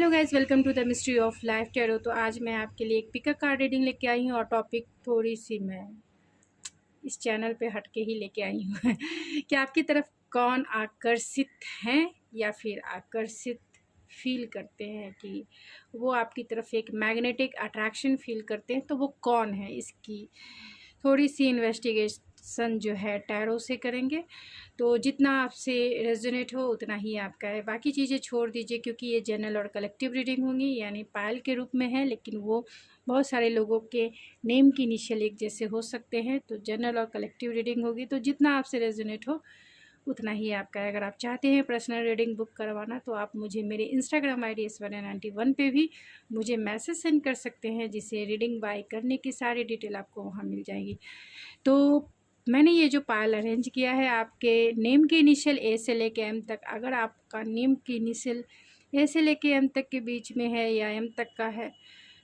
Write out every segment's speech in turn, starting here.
Hello guys, welcome to the mystery of life tarot. तो आज मैं आपके लिए एक पिकअप कार्ड रीडिंग लेके आई हूँ और टॉपिक थोड़ी सी मैं इस चैनल पे हटके ही लेके आई हूँ कि आपकी तरफ कौन आकर्षित हैं या फिर आकर्षित फील करते हैं, कि वो आपकी तरफ एक मैग्नेटिक अट्रैक्शन फील करते हैं, तो वो कौन है, इसकी थोड़ी सी इन्वेस्टिगेशन जो है टैरो से करेंगे। तो जितना आपसे रेजोनेट हो उतना ही आपका है, बाकी चीज़ें छोड़ दीजिए, क्योंकि ये जनरल और कलेक्टिव रीडिंग होंगी, यानी पायल के रूप में है, लेकिन वो बहुत सारे लोगों के नेम की इनिशियल एक जैसे हो सकते हैं। तो जनरल और कलेक्टिव रीडिंग होगी, तो जितना आपसे रेजोनेट हो उतना ही आपका है। अगर आप चाहते हैं पर्सनल रीडिंग बुक करवाना, तो आप मुझे मेरे इंस्टाग्राम ID SVANA91 पे भी मुझे मैसेज सेंड कर सकते हैं, जिससे रीडिंग बाय करने की सारी डिटेल आपको वहाँ मिल जाएगी। तो मैंने ये जो पायल अरेंज किया है, आपके नेम के इनिशियल A से लेके M तक, अगर आपका नेम की इनिशियल A से लेके M तक के बीच में है या M तक का है,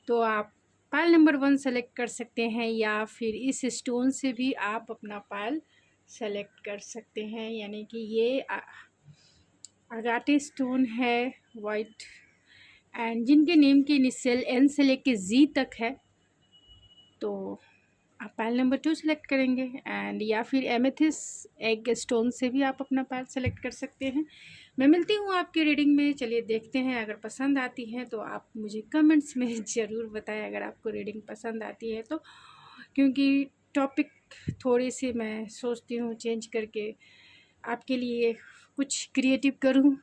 तो आप पायल नंबर 1 सेलेक्ट कर सकते हैं, या फिर इस स्टोन से भी आप अपना पायल सेलेक्ट कर सकते हैं। यानी कि ये अगाटे स्टोन है वाइट, एंड जिनके नेम की इनिशियल N से लेके Z तक है, तो आप पायल नंबर 2 सेलेक्ट करेंगे। एंड या फिर एमेथिस्ट एग स्टोन से भी आप अपना पायल सेलेक्ट कर सकते हैं। मैं मिलती हूँ आपकी रीडिंग में, चलिए देखते हैं। अगर पसंद आती है तो आप मुझे कमेंट्स में ज़रूर बताएं, अगर आपको रीडिंग पसंद आती है तो, क्योंकि टॉपिक थोड़ी सी मैं सोचती हूँ चेंज करके आपके लिए कुछ क्रिएटिव करूँ।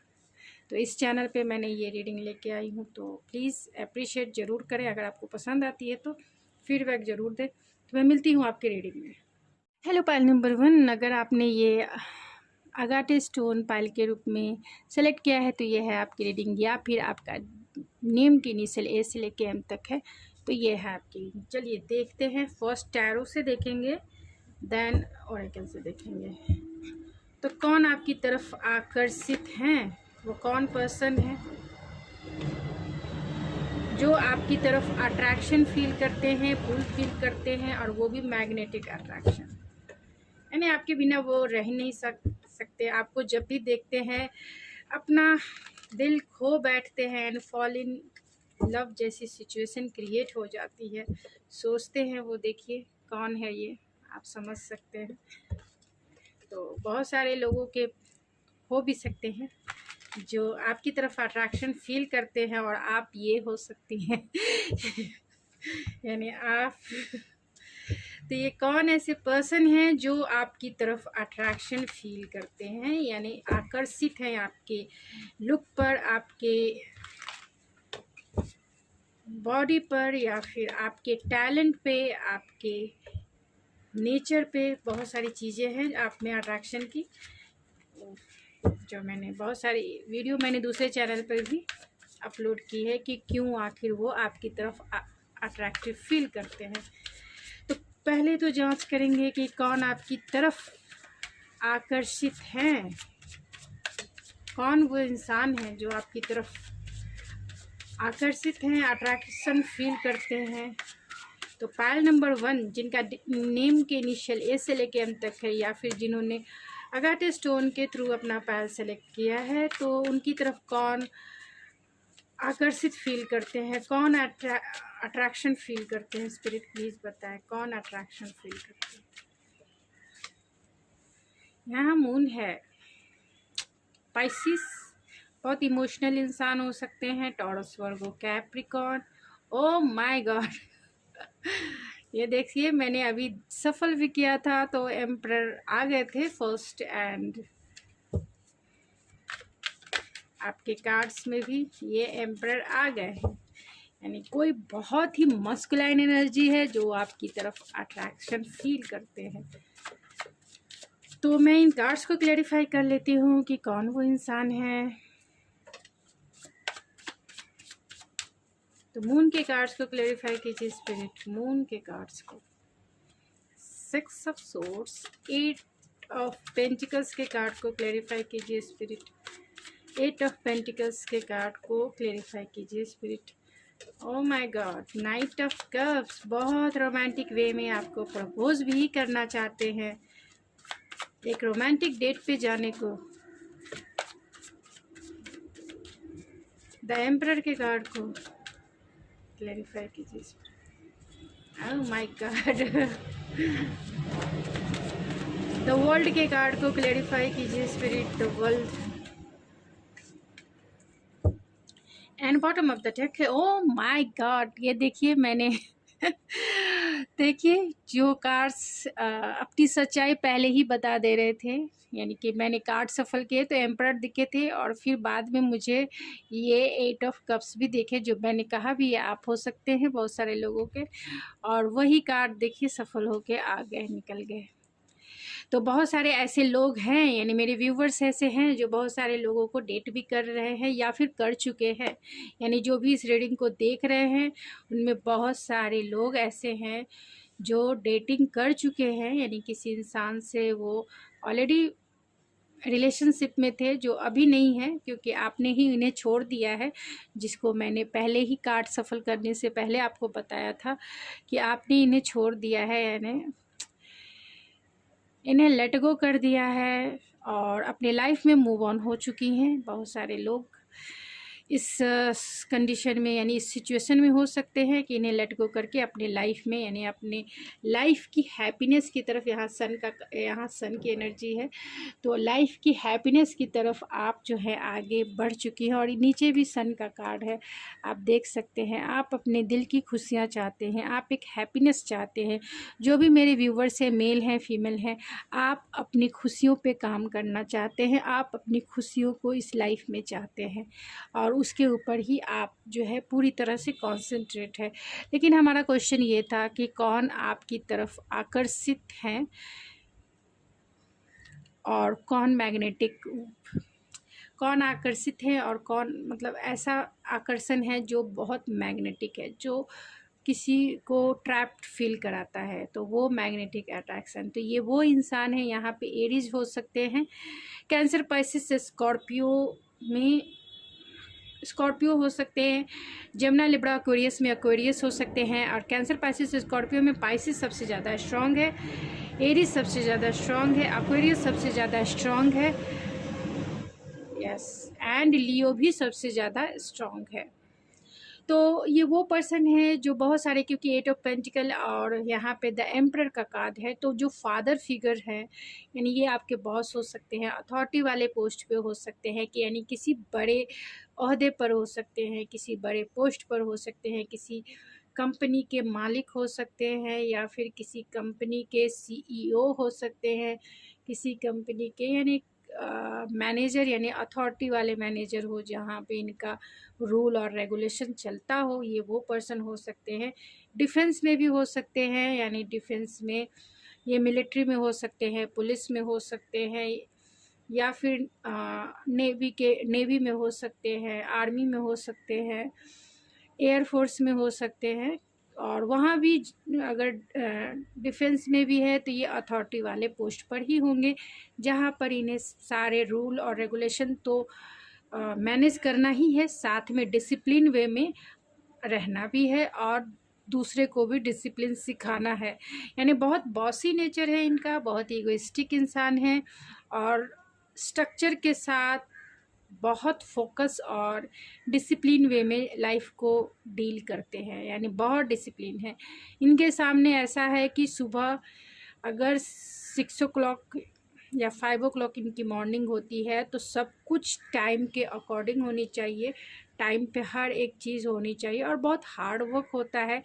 तो इस चैनल पे मैंने ये रीडिंग लेके आई हूँ, तो प्लीज़ अप्रिशिएट ज़रूर करें। अगर आपको पसंद आती है तो फीडबैक ज़रूर दें। तो मैं मिलती हूँ आपके रीडिंग में। हेलो पायल नंबर 1, अगर आपने ये अगाटे स्टोन पायल के रूप में सेलेक्ट किया है, तो ये है आपकी रीडिंग, या फिर आपका नेम की इनिशियल A से लेके M तक है, तो ये है आपकी रीडिंग। चलिए देखते हैं। फर्स्ट टैरो से देखेंगे, देन ओरेकल से देखेंगे। तो कौन आपकी तरफ आकर्षित हैं, वो कौन पर्सन है जो आपकी तरफ अट्रैक्शन फील करते हैं, पुल फील करते हैं, और वो भी मैग्नेटिक अट्रैक्शन, यानी आपके बिना वो रह नहीं सकते। आपको जब भी देखते हैं अपना दिल खो बैठते हैं, एंड फॉल इन लव जैसी सिचुएशन क्रिएट हो जाती है। सोचते हैं वो, देखिए कौन है ये, आप समझ सकते हैं। तो बहुत सारे लोगों के हो भी सकते हैं जो आपकी तरफ अट्रैक्शन फील करते हैं, और आप ये हो सकती हैं यानी आप तो ये कौन ऐसे पर्सन हैं जो आपकी तरफ अट्रैक्शन फील करते हैं, यानी आकर्षित हैं आपके लुक पर, आपके बॉडी पर, या फिर आपके टैलेंट पे, आपके नेचर पे। बहुत सारी चीज़ें हैं आप में अट्रैक्शन की, जो मैंने बहुत सारी वीडियो मैंने दूसरे चैनल पर भी अपलोड की है, कि क्यों आखिर वो आपकी तरफ अट्रैक्टिव फील करते हैं। तो पहले तो जांच करेंगे कि कौन आपकी तरफ आकर्षित हैं, कौन वो इंसान है जो आपकी तरफ आकर्षित हैं, अट्रैक्शन फील करते हैं। तो पायल नंबर 1, जिनका नेम के इनिशियल A से लेके M तक है, या फिर जिन्होंने अगाटे स्टोन के थ्रू अपना पायल सेलेक्ट किया है, तो उनकी तरफ कौन आकर्षित फील करते हैं, कौन अट्रैक्शन फील करते हैं। स्पिरिट प्लीज़ बताएं, कौन अट्रैक्शन फील करते हैं। यहाँ मून है, पाइसिस बहुत इमोशनल इंसान हो सकते हैं, taurus, Virgo, Capricorn. Oh my God ये देखिए, मैंने अभी सफल भी किया था, तो एम्परर आ गए थे फर्स्ट, एंड आपके कार्ड्स में भी ये एम्परर आ गए हैं, यानी कोई बहुत ही मस्कुलाइन एनर्जी है जो आपकी तरफ अट्रैक्शन फील करते हैं। तो मैं इन कार्ड्स को क्लैरिफाई कर लेती हूँ कि कौन वो इंसान है। तो मून के कार्ड्स को क्लैरिफाई कीजिए स्पिरिट, मून के कार्ड्स को। 6 ऑफ सोर्ड्स, 8 ऑफ पेंटिकल्स के कार्ड को क्लैरिफाई कीजिए स्पिरिट, 8 ऑफ पेंटिकल्स के कार्ड को क्लैरिफाई कीजिए spirit. Oh my God, night of cups, बहुत रोमांटिक वे में आपको प्रपोज भी करना चाहते हैं, एक रोमांटिक डेट पे जाने को द एम्परर के कार्ड को क्लैरिफाई कीजिए। ओह माय गॉड। द वर्ल्ड के कार्ड को क्लैरिफाई कीजिए spirit, the world. And bottom of the deck है, ओह माय गॉड। ये देखिए मैंने देखिए जो कार्ड्स अपनी सच्चाई पहले ही बता दे रहे थे, यानी कि मैंने कार्ड सफल किए तो एम्परर दिखे थे और फिर बाद में मुझे ये 8 ऑफ कप्स भी देखे, जो मैंने कहा भी ये आप हो सकते हैं बहुत सारे लोगों के, और वही कार्ड देखिए सफल होके आ गए, निकल गए। तो बहुत सारे ऐसे लोग हैं, यानी मेरे व्यूवर्स ऐसे हैं जो बहुत सारे लोगों को डेट भी कर रहे हैं या फिर कर चुके हैं। यानी जो भी इस रीडिंग को देख रहे हैं उनमें बहुत सारे लोग ऐसे हैं जो डेटिंग कर चुके हैं, यानी किसी इंसान से वो ऑलरेडी रिलेशनशिप में थे, जो अभी नहीं है क्योंकि आपने ही इन्हें छोड़ दिया है, जिसको मैंने पहले ही कार्ड सफल करने से पहले आपको बताया था कि आपने इन्हें छोड़ दिया है, यानी इन्हें लेट गो कर दिया है और अपने लाइफ में मूव ऑन हो चुकी हैं। बहुत सारे लोग इस कंडीशन में, यानी इस सिचुएशन में हो सकते हैं कि इन्हें लेट गो करके अपने लाइफ में, यानी अपने लाइफ की हैप्पीनेस की तरफ, यहाँ सन की एनर्जी है, तो लाइफ की हैप्पीनेस की तरफ आप जो है आगे बढ़ चुकी हैं। और नीचे भी सन का कार्ड है, आप देख सकते हैं। आप अपने दिल की खुशियाँ चाहते हैं, आप एक हैप्पीनेस चाहते हैं। जो भी मेरे व्यूवर्स हैं, मेल हैं फीमेल हैं, आप अपनी खुशियों पे काम करना चाहते हैं, आप अपनी खुशियों को इस लाइफ में चाहते हैं और उसके ऊपर ही आप जो है पूरी तरह से कॉन्सेंट्रेट है। लेकिन हमारा क्वेश्चन ये था कि कौन आपकी तरफ आकर्षित हैं और कौन मैग्नेटिक, कौन आकर्षित है और कौन मतलब ऐसा आकर्षण है जो बहुत मैग्नेटिक है, जो किसी को ट्रैप्ड फील कराता है, तो वो मैग्नेटिक अट्रैक्शन। तो ये वो इंसान है, यहाँ पे एरीज हो सकते हैं, कैंसर, पाइसिस, स्कॉर्पियो हो सकते हैं, जमुना, लिब्रा, एक्वेरियस में एक्वेरियस हो सकते हैं। और कैंसर, पाइसिस, स्कॉर्पियो में पाइसिस सबसे ज़्यादा स्ट्रॉन्ग है, एरीज सबसे ज़्यादा स्ट्रॉन्ग है, एक्वेरियस सबसे ज़्यादा स्ट्रॉन्ग है, यस, एंड लियो भी सबसे ज़्यादा स्ट्रॉन्ग है। तो ये वो पर्सन है जो बहुत सारे, क्योंकि 8 ऑफ पेंटिकल और यहाँ पे द एम्परर का कार्ड है, तो जो फादर फिगर है, यानी ये आपके बॉस हो सकते हैं, अथॉरिटी वाले पोस्ट पे हो सकते हैं, कि यानी किसी बड़े ओहदे पर हो सकते हैं, किसी बड़े पोस्ट पर हो सकते हैं, किसी कंपनी के मालिक हो सकते हैं, या फिर किसी कंपनी के CEO हो सकते हैं, किसी कंपनी के यानी मैनेजर, यानी अथॉरिटी वाले मैनेजर हो, जहाँ पे इनका रूल और रेगुलेशन चलता हो, ये वो पर्सन हो सकते हैं। डिफेंस में भी हो सकते हैं, यानी डिफेंस में ये मिलिट्री में हो सकते हैं, पुलिस में हो सकते हैं, या फिर नेवी में हो सकते हैं, आर्मी में हो सकते हैं, एयरफोर्स में हो सकते हैं। और वहाँ भी अगर डिफेंस में भी है तो ये अथॉरिटी वाले पोस्ट पर ही होंगे, जहाँ पर इन्हें सारे रूल और रेगुलेशन तो मैनेज करना ही है, साथ में डिसिप्लिन वे में रहना भी है और दूसरे को भी डिसिप्लिन सिखाना है। यानी बहुत बॉसी नेचर है इनका, बहुत ईगोइस्टिक इंसान है और स्ट्रक्चर के साथ बहुत फोकस और डिसिप्लिन वे में लाइफ को डील करते हैं, यानी बहुत डिसिप्लिन है इनके सामने। ऐसा है कि सुबह अगर 6 o'clock या 5 o'clock इनकी मॉर्निंग होती है तो सब कुछ टाइम के अकॉर्डिंग होनी चाहिए, टाइम पे हर एक चीज़ होनी चाहिए, और बहुत हार्ड वर्क होता है।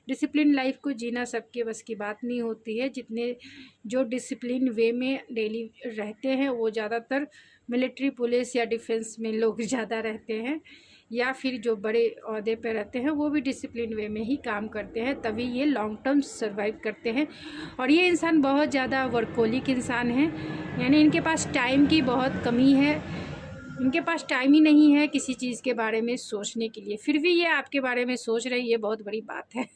डिसिप्लिन लाइफ को जीना सबके बस की बात नहीं होती है। जितने जो डिसिप्लिन वे में डेली रहते हैं वो ज़्यादातर मिलिट्री, पुलिस या डिफेंस में लोग ज़्यादा रहते हैं, या फिर जो बड़े ओहदे पे रहते हैं वो भी डिसिप्लिन वे में ही काम करते हैं, तभी ये लॉन्ग टर्म सर्वाइव करते हैं। और ये इंसान बहुत ज़्यादा वर्कोलिक इंसान है, यानी इनके पास टाइम की बहुत कमी है, इनके पास टाइम ही नहीं है किसी चीज़ के बारे में सोचने के लिए। फिर भी ये आपके बारे में सोच रहे हैं, ये बहुत बड़ी बात है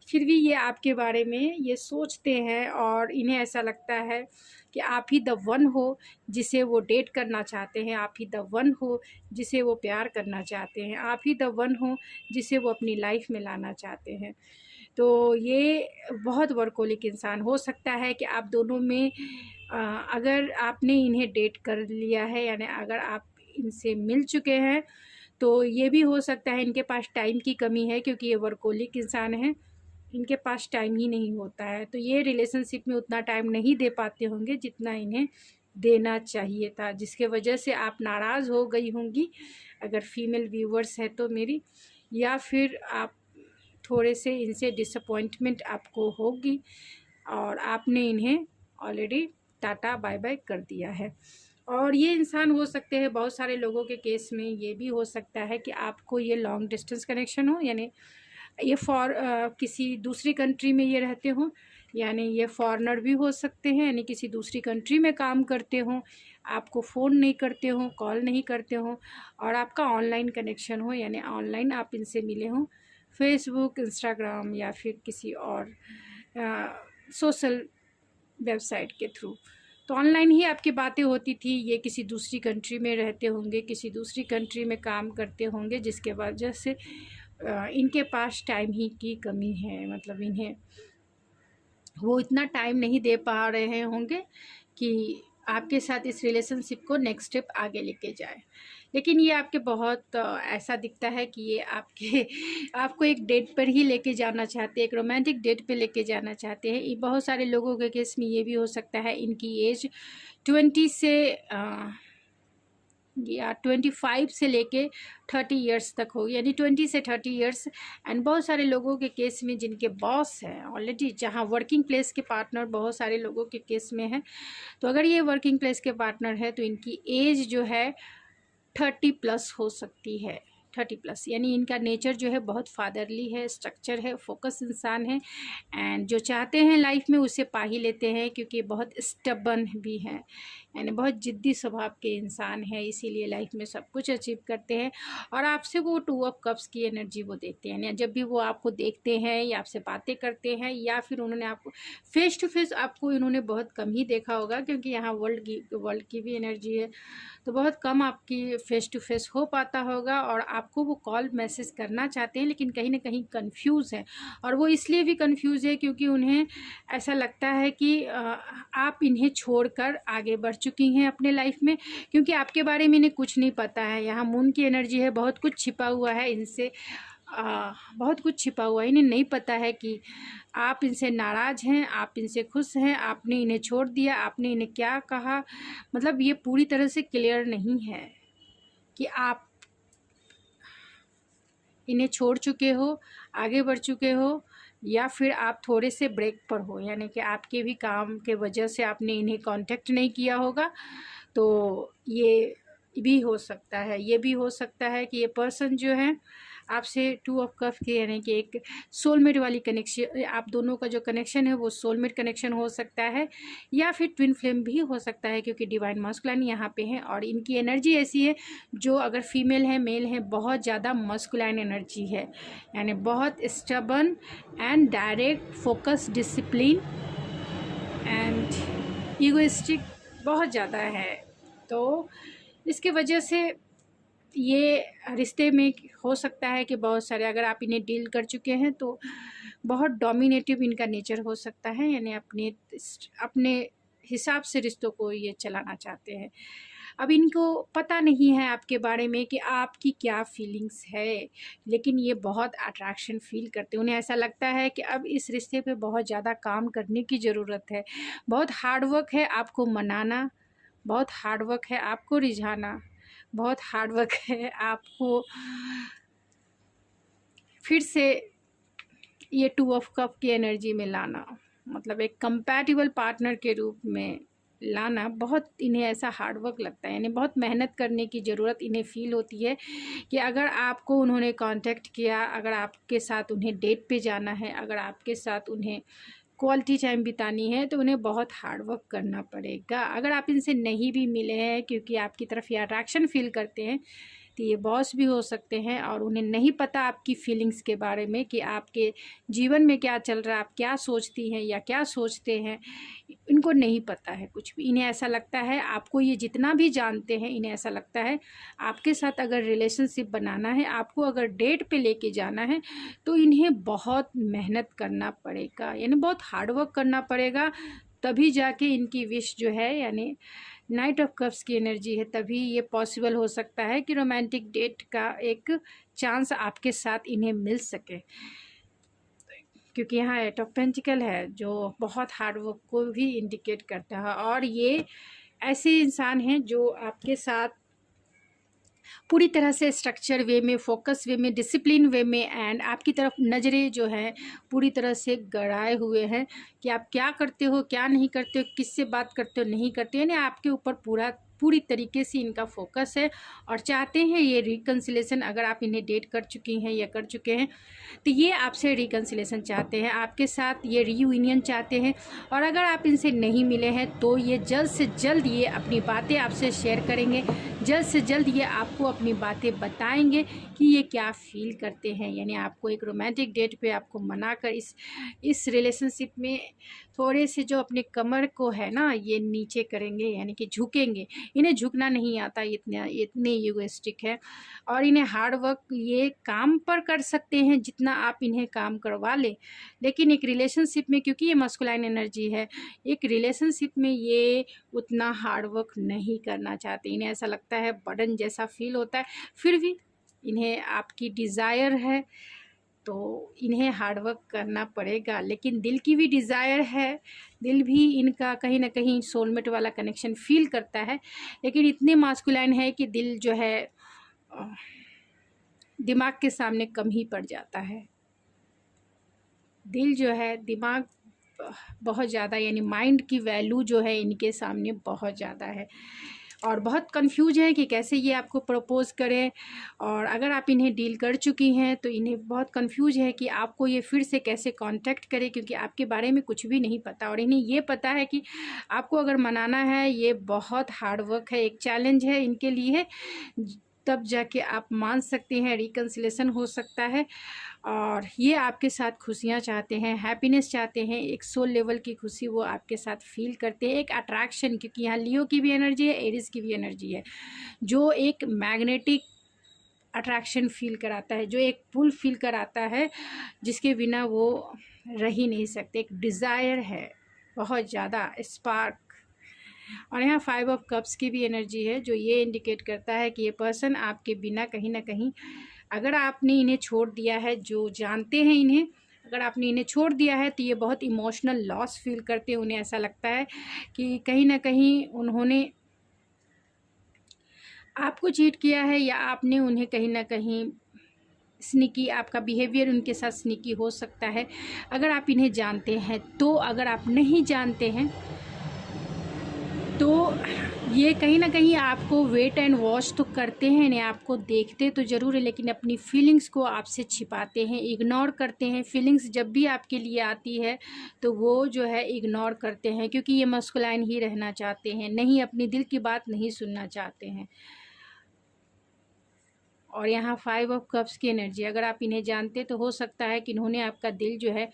फिर भी ये आपके बारे में ये सोचते हैं और इन्हें ऐसा लगता है कि आप ही द वन हो जिसे वो डेट करना चाहते हैं, आप ही द वन हो जिसे वो प्यार करना चाहते हैं, आप ही द वन हो जिसे वो अपनी लाइफ में लाना चाहते हैं। तो ये बहुत वर्कोलिक इंसान हो सकता है कि आप दोनों में अगर आपने इन्हें डेट कर लिया है, यानी अगर आप इनसे मिल चुके हैं, तो ये भी हो सकता है इनके पास टाइम की कमी है, क्योंकि ये वर्कोलिक इंसान हैं, इनके पास टाइम ही नहीं होता है। तो ये रिलेशनशिप में उतना टाइम नहीं दे पाते होंगे जितना इन्हें देना चाहिए था, जिसके वजह से आप नाराज़ हो गई होंगी अगर फीमेल व्यूवर्स है तो मेरी, या फिर आप थोड़े से इनसे डिसअपॉइंटमेंट आपको होगी और आपने इन्हें ऑलरेडी टाटा बाय बाय कर दिया है। और ये इंसान हो सकते हैं, बहुत सारे लोगों के केस में ये भी हो सकता है कि आपको ये लॉन्ग डिस्टेंस कनेक्शन हो, यानी ये किसी दूसरी कंट्री में ये रहते हों, यानी ये फॉरेनर भी हो सकते हैं, यानी किसी दूसरी कंट्री में काम करते हों, आपको फ़ोन नहीं करते हों, कॉल नहीं करते हों, और आपका ऑनलाइन कनेक्शन हो, यानी ऑनलाइन आप इनसे मिले हों, फेसबुक, इंस्टाग्राम या फिर किसी और सोशल वेबसाइट के थ्रू। तो ऑनलाइन ही आपकी बातें होती थी। ये किसी दूसरी कंट्री में रहते होंगे, किसी दूसरी कंट्री में काम करते होंगे, जिसके वजह से इनके पास टाइम ही की कमी है, मतलब इन्हें वो इतना टाइम नहीं दे पा रहे होंगे कि आपके साथ इस रिलेशनशिप को नेक्स्ट स्टेप आगे लेके जाए। लेकिन ये आपके बहुत ऐसा दिखता है कि ये आपको एक डेट पर ही लेके जाना चाहते हैं, एक रोमांटिक डेट पे लेके जाना चाहते हैं। ये बहुत सारे लोगों के केस में ये भी हो सकता है इनकी एज 20 से या 25 से लेके 30 इयर्स तक हो, यानी 20 से 30 इयर्स। एंड बहुत सारे लोगों के केस में जिनके बॉस हैं ऑलरेडी, जहाँ वर्किंग प्लेस के पार्टनर बहुत सारे लोगों के केस में है। तो अगर ये वर्किंग प्लेस के पार्टनर है तो इनकी एज जो है 30+ हो सकती है, 30+, यानी इनका नेचर जो है बहुत फादरली है, स्ट्रक्चर है, फोकस इंसान है, एंड जो चाहते हैं लाइफ में उसे पा ही लेते हैं, क्योंकि बहुत स्टबन भी हैं, यानी बहुत ज़िद्दी स्वभाव के इंसान है, इसीलिए लाइफ में सब कुछ अचीव करते हैं। और आपसे वो 2 ऑफ कप्स की एनर्जी वो देते हैं, यानी जब भी वो आपको देखते हैं या आपसे बातें करते हैं, या फिर उन्होंने आपको फेस टू फेस, आपको इन्होंने बहुत कम ही देखा होगा, क्योंकि यहाँ वर्ल्ड की भी एनर्जी है, तो बहुत कम आपकी फ़ेस टू फेस हो पाता होगा, और आपको वो कॉल मैसेज करना चाहते हैं, लेकिन कहीं ना कहीं कंफ्यूज है। और वो इसलिए भी कंफ्यूज है क्योंकि उन्हें ऐसा लगता है कि आप इन्हें छोड़कर आगे बढ़ चुकी हैं अपने लाइफ में, क्योंकि आपके बारे में इन्हें कुछ नहीं पता है। यहाँ मून की एनर्जी है, बहुत कुछ छिपा हुआ है इनसे, बहुत कुछ छिपा हुआ है। इन्हें नहीं पता है कि आप इनसे नाराज़ हैं, आप इनसे खुश हैं, आपने इन्हें छोड़ दिया, आपने इन्हें क्या कहा, मतलब ये पूरी तरह से क्लियर नहीं है कि आप इन्हें छोड़ चुके हो, आगे बढ़ चुके हो, या फिर आप थोड़े से ब्रेक पर हो, यानी कि आपके भी काम के वजह से आपने इन्हें कांटेक्ट नहीं किया होगा। तो ये भी हो सकता है, ये भी हो सकता है कि ये पर्सन जो है आपसे 2 ऑफ कप के, यानी कि एक सोलमेट वाली कनेक्शन, आप दोनों का जो कनेक्शन है वो सोलमेट कनेक्शन हो सकता है, या फिर ट्विन फ्लेम भी हो सकता है, क्योंकि डिवाइन मस्कुलाइन यहाँ पे है। और इनकी एनर्जी ऐसी है, जो अगर फीमेल है मेल है, बहुत ज़्यादा मस्कुलाइन एनर्जी है, यानी बहुत stubborn and direct, focus, discipline and egoistic बहुत ज़्यादा है। तो इसके वजह से ये रिश्ते में हो सकता है कि बहुत सारे, अगर आप इन्हें डील कर चुके हैं तो बहुत डोमिनेटिव इनका नेचर हो सकता है, यानी अपने हिसाब से रिश्तों को ये चलाना चाहते हैं। अब इनको पता नहीं है आपके बारे में कि आपकी क्या फीलिंग्स है, लेकिन ये बहुत अट्रैक्शन फील करते हैं। उन्हें ऐसा लगता है कि अब इस रिश्ते पे बहुत ज़्यादा काम करने की ज़रूरत है, बहुत हार्ड वर्क है आपको मनाना, बहुत हार्ड वर्क है आपको रिझाना, बहुत हार्ड वर्क है आपको फिर से ये 2 ऑफ कप की एनर्जी में लाना, मतलब एक कंपैटिबल पार्टनर के रूप में लाना। बहुत इन्हें ऐसा हार्ड वर्क लगता है, यानी बहुत मेहनत करने की ज़रूरत इन्हें फ़ील होती है कि अगर आपको उन्होंने कांटेक्ट किया, अगर आपके साथ उन्हें डेट पे जाना है, अगर आपके साथ उन्हें क्वालिटी टाइम बितानी है, तो उन्हें बहुत हार्ड वर्क करना पड़ेगा। अगर आप इनसे नहीं भी मिले हैं, क्योंकि आपकी तरफ ये अट्रैक्शन फील करते हैं, तो ये बॉस भी हो सकते हैं, और उन्हें नहीं पता आपकी फीलिंग्स के बारे में कि आपके जीवन में क्या चल रहा है, आप क्या सोचती हैं या क्या सोचते हैं, इनको नहीं पता है कुछ भी। इन्हें ऐसा लगता है, आपको ये जितना भी जानते हैं, इन्हें ऐसा लगता है आपके साथ अगर रिलेशनशिप बनाना है, आपको अगर डेट पे लेके जाना है, तो इन्हें बहुत मेहनत करना पड़ेगा, यानी बहुत हार्ड वर्क करना पड़ेगा, तभी जाके इनकी विश जो है, यानी नाइट ऑफ कप्स की एनर्जी है, तभी ये पॉसिबल हो सकता है कि रोमांटिक डेट का एक चांस आपके साथ इन्हें मिल सके, क्योंकि यहाँ एट ऑफ पेंटिकल है जो बहुत हार्ड वर्क को भी इंडिकेट करता है। और ये ऐसे इंसान हैं जो आपके साथ पूरी तरह से स्ट्रक्चर वे में, फोकस वे में, डिसिप्लिन वे में एंड आपकी तरफ नज़रें जो हैं पूरी तरह से गड़ाए हुए हैं कि आप क्या करते हो, क्या नहीं करते हो, किससे बात करते हो, नहीं करते हो, यानी आपके ऊपर पूरी तरीके से इनका फोकस है। और चाहते हैं ये रिकन्सिलेशन, अगर आप इन्हें डेट कर चुकी हैं या कर चुके हैं तो ये आपसे रिकन्सिलेशन चाहते हैं, आपके साथ ये रीयूनियन चाहते हैं। और अगर आप इनसे नहीं मिले हैं तो ये जल्द से जल्द ये अपनी बातें आपसे शेयर करेंगे, जल्द से जल्द ये आपको अपनी बातें बताएंगे कि ये क्या फील करते हैं। यानी आपको एक रोमांटिक डेट पे आपको मनाकर इस रिलेशनशिप में थोड़े से जो अपने कमर को है ना ये नीचे करेंगे, यानी कि झुकेंगे। इन्हें झुकना नहीं आता, इतने ईगोइस्टिक है। और इन्हें हार्ड वर्क ये काम पर कर सकते हैं जितना आप इन्हें काम करवा ले, लेकिन एक रिलेशनशिप में, क्योंकि ये मस्कुलाइन एनर्जी है, एक रिलेशनशिप में ये उतना हार्ड वर्क नहीं करना चाहते। इन्हें ऐसा लगता है बर्डन जैसा फील होता है। फिर भी इन्हें आपकी डिज़ायर है तो इन्हें हार्ड वर्क करना पड़ेगा, लेकिन दिल की भी डिज़ायर है, दिल भी इनका कहीं ना कहीं सोलमेट वाला कनेक्शन फील करता है, लेकिन इतने मास्कुलाइन है कि दिल जो है दिमाग के सामने कम ही पड़ जाता है। दिल जो है दिमाग बहुत ज़्यादा, यानी माइंड की वैल्यू जो है इनके सामने बहुत ज़्यादा है और बहुत कंफ्यूज है कि कैसे ये आपको प्रपोज़ करें। और अगर आप इन्हें डील कर चुकी हैं तो इन्हें बहुत कंफ्यूज है कि आपको ये फिर से कैसे कांटेक्ट करें, क्योंकि आपके बारे में कुछ भी नहीं पता। और इन्हें ये पता है कि आपको अगर मनाना है ये बहुत हार्ड वर्क है, एक चैलेंज है इनके लिए, तब जाके आप मान सकते हैं, रिकन्सिलेशन हो सकता है। और ये आपके साथ खुशियाँ चाहते हैं, हैप्पीनेस चाहते हैं, एक सोल लेवल की खुशी वो आपके साथ फील करते हैं, एक अट्रैक्शन, क्योंकि यहाँ लियो की भी एनर्जी है, एरिस की भी एनर्जी है, जो एक मैग्नेटिक अट्रैक्शन फील कराता है, जो एक पुल फील कराता है जिसके बिना वो रह ही नहीं सकते। एक डिज़ायर है बहुत ज़्यादा, स्पार्क। और यहाँ 5 ऑफ कप्स की भी एनर्जी है जो ये इंडिकेट करता है कि ये पर्सन आपके बिना कहीं ना कहीं, अगर आपने इन्हें छोड़ दिया है, जो जानते हैं इन्हें, अगर आपने इन्हें छोड़ दिया है तो ये बहुत इमोशनल लॉस फील करते हैं। उन्हें ऐसा लगता है कि कहीं ना कहीं उन्होंने आपको चीट किया है या आपने उन्हें कहीं ना कहीं स्निकी, आपका बिहेवियर उनके साथ स्निकी हो सकता है अगर आप इन्हें जानते हैं तो। अगर आप नहीं जानते हैं तो ये कहीं ना कहीं आपको वेट एंड वॉच तो करते हैं, इन्हें आपको देखते तो ज़रूर है, लेकिन अपनी फीलिंग्स को आपसे छिपाते हैं, इग्नोर करते हैं। फीलिंग्स जब भी आपके लिए आती है तो वो जो है इग्नोर करते हैं, क्योंकि ये मस्कुलाइन ही रहना चाहते हैं, नहीं अपनी दिल की बात नहीं सुनना चाहते हैं। और यहाँ 5 ऑफ कप्स की एनर्जी, अगर आप इन्हें जानते तो हो सकता है कि इन्होंने आपका दिल जो है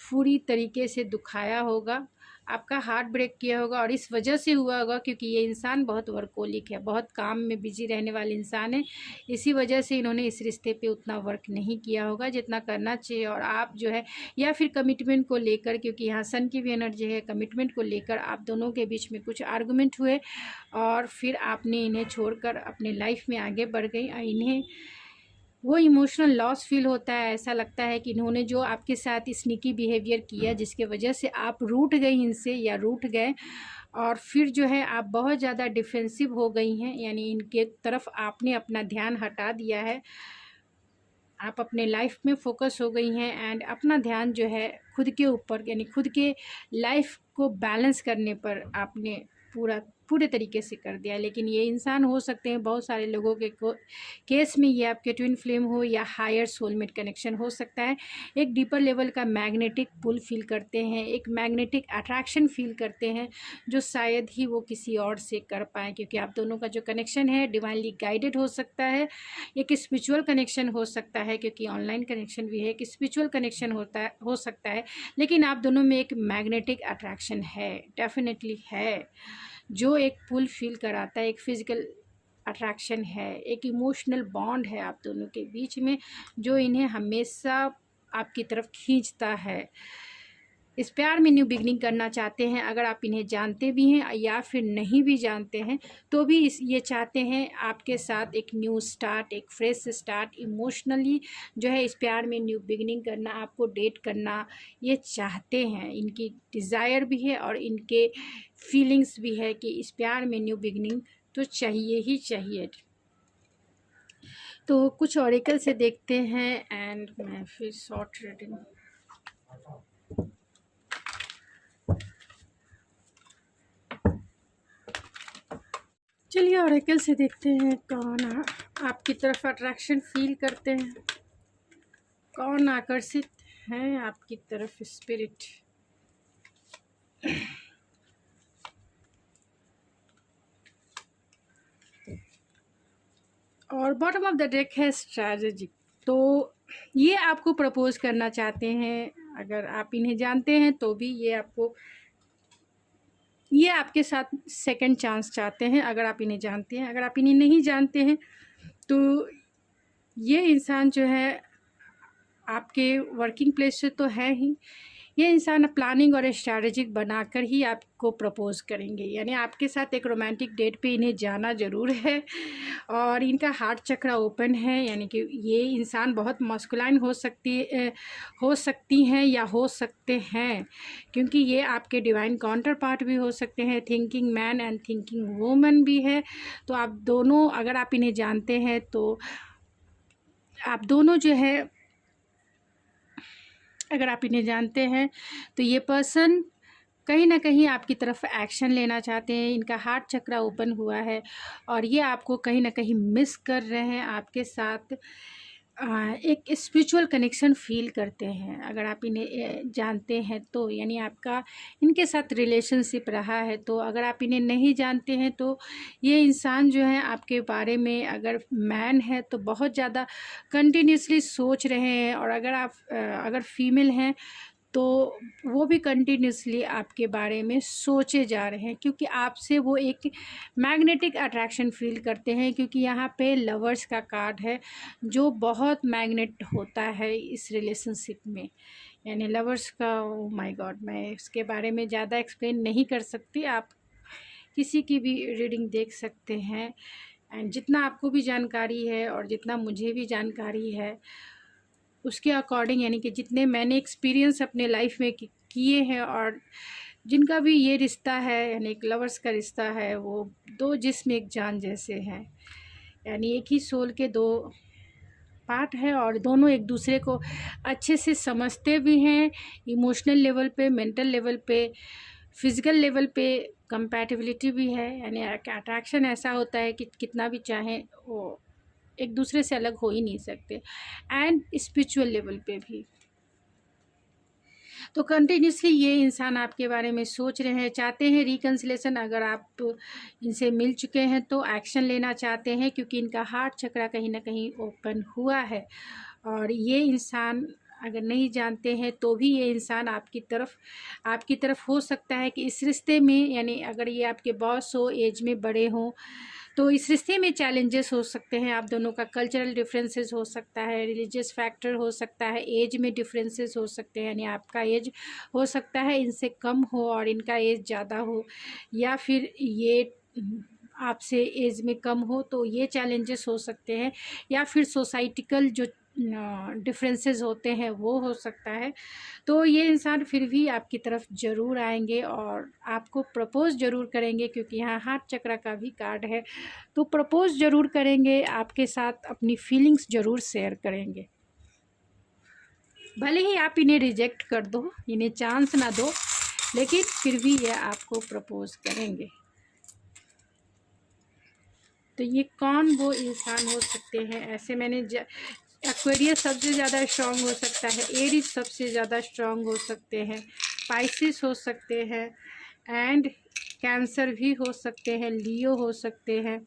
पूरी तरीके से दुखाया होगा, आपका हार्ट ब्रेक किया होगा। और इस वजह से हुआ होगा क्योंकि ये इंसान बहुत वर्कोलिक है, बहुत काम में बिजी रहने वाले इंसान है। इसी वजह से इन्होंने इस रिश्ते पे उतना वर्क नहीं किया होगा जितना करना चाहिए। और आप जो है, या फिर कमिटमेंट को लेकर, क्योंकि यहाँ सन की भी एनर्जी है, कमिटमेंट को लेकर आप दोनों के बीच में कुछ आर्गूमेंट हुए और फिर आपने इन्हें छोड़कर अपने लाइफ में आगे बढ़ गई। इन्हें वो इमोशनल लॉस फील होता है, ऐसा लगता है कि इन्होंने जो आपके साथ स्नीकी बिहेवियर किया जिसके वजह से आप रूठ गई इनसे या रूठ गए, और फिर जो है आप बहुत ज़्यादा डिफेंसिव हो गई हैं, यानी इनके तरफ आपने अपना ध्यान हटा दिया है, आप अपने लाइफ में फोकस हो गई हैं एंड अपना ध्यान जो है खुद के ऊपर, यानी खुद के लाइफ को बैलेंस करने पर आपने पूरे तरीके से कर दिया। लेकिन ये इंसान हो सकते हैं, बहुत सारे लोगों के केस में ये आपके ट्विन फ्लेम हो या हायर सोलमेट कनेक्शन हो सकता है। एक डीपर लेवल का मैग्नेटिक पुल फील करते हैं, एक मैग्नेटिक अट्रैक्शन फील करते हैं जो शायद ही वो किसी और से कर पाएँ, क्योंकि आप दोनों का जो कनेक्शन है डिवाइनली गाइडेड हो सकता है, एक स्पिरिचुअल कनेक्शन हो सकता है, क्योंकि ऑनलाइन कनेक्शन भी है, एक स्पिरिचुअल कनेक्शन हो सकता है। लेकिन आप दोनों में एक मैग्नेटिक अट्रैक्शन है, डेफिनेटली है, जो एक पुल फील कराता है, एक फिजिकल अट्रैक्शन है, एक इमोशनल बॉन्ड है आप दोनों के बीच में जो इन्हें हमेशा आपकी तरफ खींचता है। इस प्यार में न्यू बिगनिंग करना चाहते हैं। अगर आप इन्हें जानते भी हैं या फिर नहीं भी जानते हैं तो भी ये चाहते हैं आपके साथ एक न्यू स्टार्ट, एक फ्रेश स्टार्ट, इमोशनली जो है इस प्यार में न्यू बिगनिंग करना, आपको डेट करना ये चाहते हैं। इनकी डिज़ायर भी है और इनके फीलिंग्स भी है कि इस प्यार में न्यू बिगनिंग तो चाहिए ही चाहिए। तो कुछ ऑरेकल से देखते हैं एंड मैं फिर शॉर्ट रीडिंग। चलिए ऑरेकल से देखते हैं कौन आपकी तरफ अट्रैक्शन फील करते हैं, कौन आकर्षित हैं आपकी तरफ स्पिरिट। और बॉटम ऑफ द डेक है स्ट्रैटेजिक। तो ये आपको प्रपोज करना चाहते हैं। अगर आप इन्हें जानते हैं तो भी ये आपके साथ सेकंड चांस चाहते हैं अगर आप इन्हें जानते हैं। अगर आप इन्हें नहीं जानते हैं तो ये इंसान जो है आपके वर्किंग प्लेस से तो है ही, ये इंसान प्लानिंग और स्ट्रैटेजिक बनाकर ही आपको प्रपोज करेंगे। यानी आपके साथ एक रोमांटिक डेट पे इन्हें जाना ज़रूर है और इनका हार्ट चक्र ओपन है। यानी कि ये इंसान बहुत मस्कुलाइन हो सकती हैं या हो सकते हैं, क्योंकि ये आपके डिवाइन काउंटर पार्ट भी हो सकते हैं, thinking man and thinking woman भी है। तो आप दोनों, अगर आप इन्हें जानते हैं तो आप दोनों जो है, अगर आप इन्हें जानते हैं तो ये पर्सन कहीं ना कहीं आपकी तरफ एक्शन लेना चाहते हैं। इनका हार्ट चक्र ओपन हुआ है और ये आपको कहीं ना कहीं मिस कर रहे हैं। आपके साथ एक स्पिरिचुअल कनेक्शन फील करते हैं अगर आप इन्हें जानते हैं तो, यानी आपका इनके साथ रिलेशनशिप रहा है। तो अगर आप इन्हें नहीं जानते हैं तो ये इंसान जो है आपके बारे में, अगर मैन है तो बहुत ज़्यादा कंटिन्यूसली सोच रहे हैं, और अगर फीमेल हैं तो वो भी कंटिन्यूसली आपके बारे में सोचे जा रहे हैं, क्योंकि आपसे वो एक मैग्नेटिक अट्रैक्शन फील करते हैं। क्योंकि यहाँ पे लवर्स का कार्ड है जो बहुत मैग्नेट होता है इस रिलेशनशिप में। यानी लवर्स का, ओ माय गॉड, मैं इसके बारे में ज़्यादा एक्सप्लेन नहीं कर सकती, आप किसी की भी रीडिंग देख सकते हैं। एंड जितना आपको भी जानकारी है और जितना मुझे भी जानकारी है उसके अकॉर्डिंग, यानी कि जितने मैंने एक्सपीरियंस अपने लाइफ में किए हैं और जिनका भी ये रिश्ता है, यानी एक लवर्स का रिश्ता है, वो दो जिस्म एक जान जैसे हैं। यानी एक ही सोल के दो पार्ट है और दोनों एक दूसरे को अच्छे से समझते भी हैं, इमोशनल लेवल पे, मेंटल लेवल पे, फिज़िकल लेवल पे कंपैटिबिलिटी भी है। यानी अट्रैक्शन ऐसा होता है कि कितना भी चाहें वो एक दूसरे से अलग हो ही नहीं सकते। एंड स्पिरिचुअल लेवल पे भी तो कंटिन्यूसली ये इंसान आपके बारे में सोच रहे हैं, चाहते हैं रिकन्सिलेशन। अगर आप इनसे मिल चुके हैं तो एक्शन लेना चाहते हैं, क्योंकि इनका हार्ट चक्र कहीं ना कहीं ओपन हुआ है। और ये इंसान अगर नहीं जानते हैं तो भी ये इंसान आपकी तरफ हो सकता है कि इस रिश्ते में, यानी अगर ये आपके बॉस हो, एज में बड़े हों, तो इस रिश्ते में चैलेंजेस हो सकते हैं। आप दोनों का कल्चरल डिफरेंसेस हो सकता है, रिलीजियस फैक्टर हो सकता है, एज में डिफरेंसेस हो सकते हैं। यानी आपका एज हो सकता है इनसे कम हो और इनका एज ज़्यादा हो, या फिर ये आपसे एज में कम हो, तो ये चैलेंजेस हो सकते हैं। या फिर सोसाइटिकल जो डिफरेंसेस होते हैं वो हो सकता है। तो ये इंसान फिर भी आपकी तरफ ज़रूर आएंगे और आपको प्रपोज़ ज़रूर करेंगे, क्योंकि यहाँ हार्ट चक्र का भी कार्ड है। तो प्रपोज़ ज़रूर करेंगे, आपके साथ अपनी फीलिंग्स ज़रूर शेयर करेंगे। भले ही आप इन्हें रिजेक्ट कर दो, इन्हें चांस ना दो, लेकिन फिर भी ये आपको प्रपोज़ करेंगे। तो ये कौन वो इंसान हो सकते हैं? ऐसे मैंने एक्वेरियस सबसे ज़्यादा स्ट्रॉन्ग हो सकता है, एरीज सबसे ज़्यादा स्ट्रॉन्ग हो सकते हैं, पाइसिस हो सकते हैं, एंड कैंसर भी हो सकते हैं, लियो हो सकते हैं।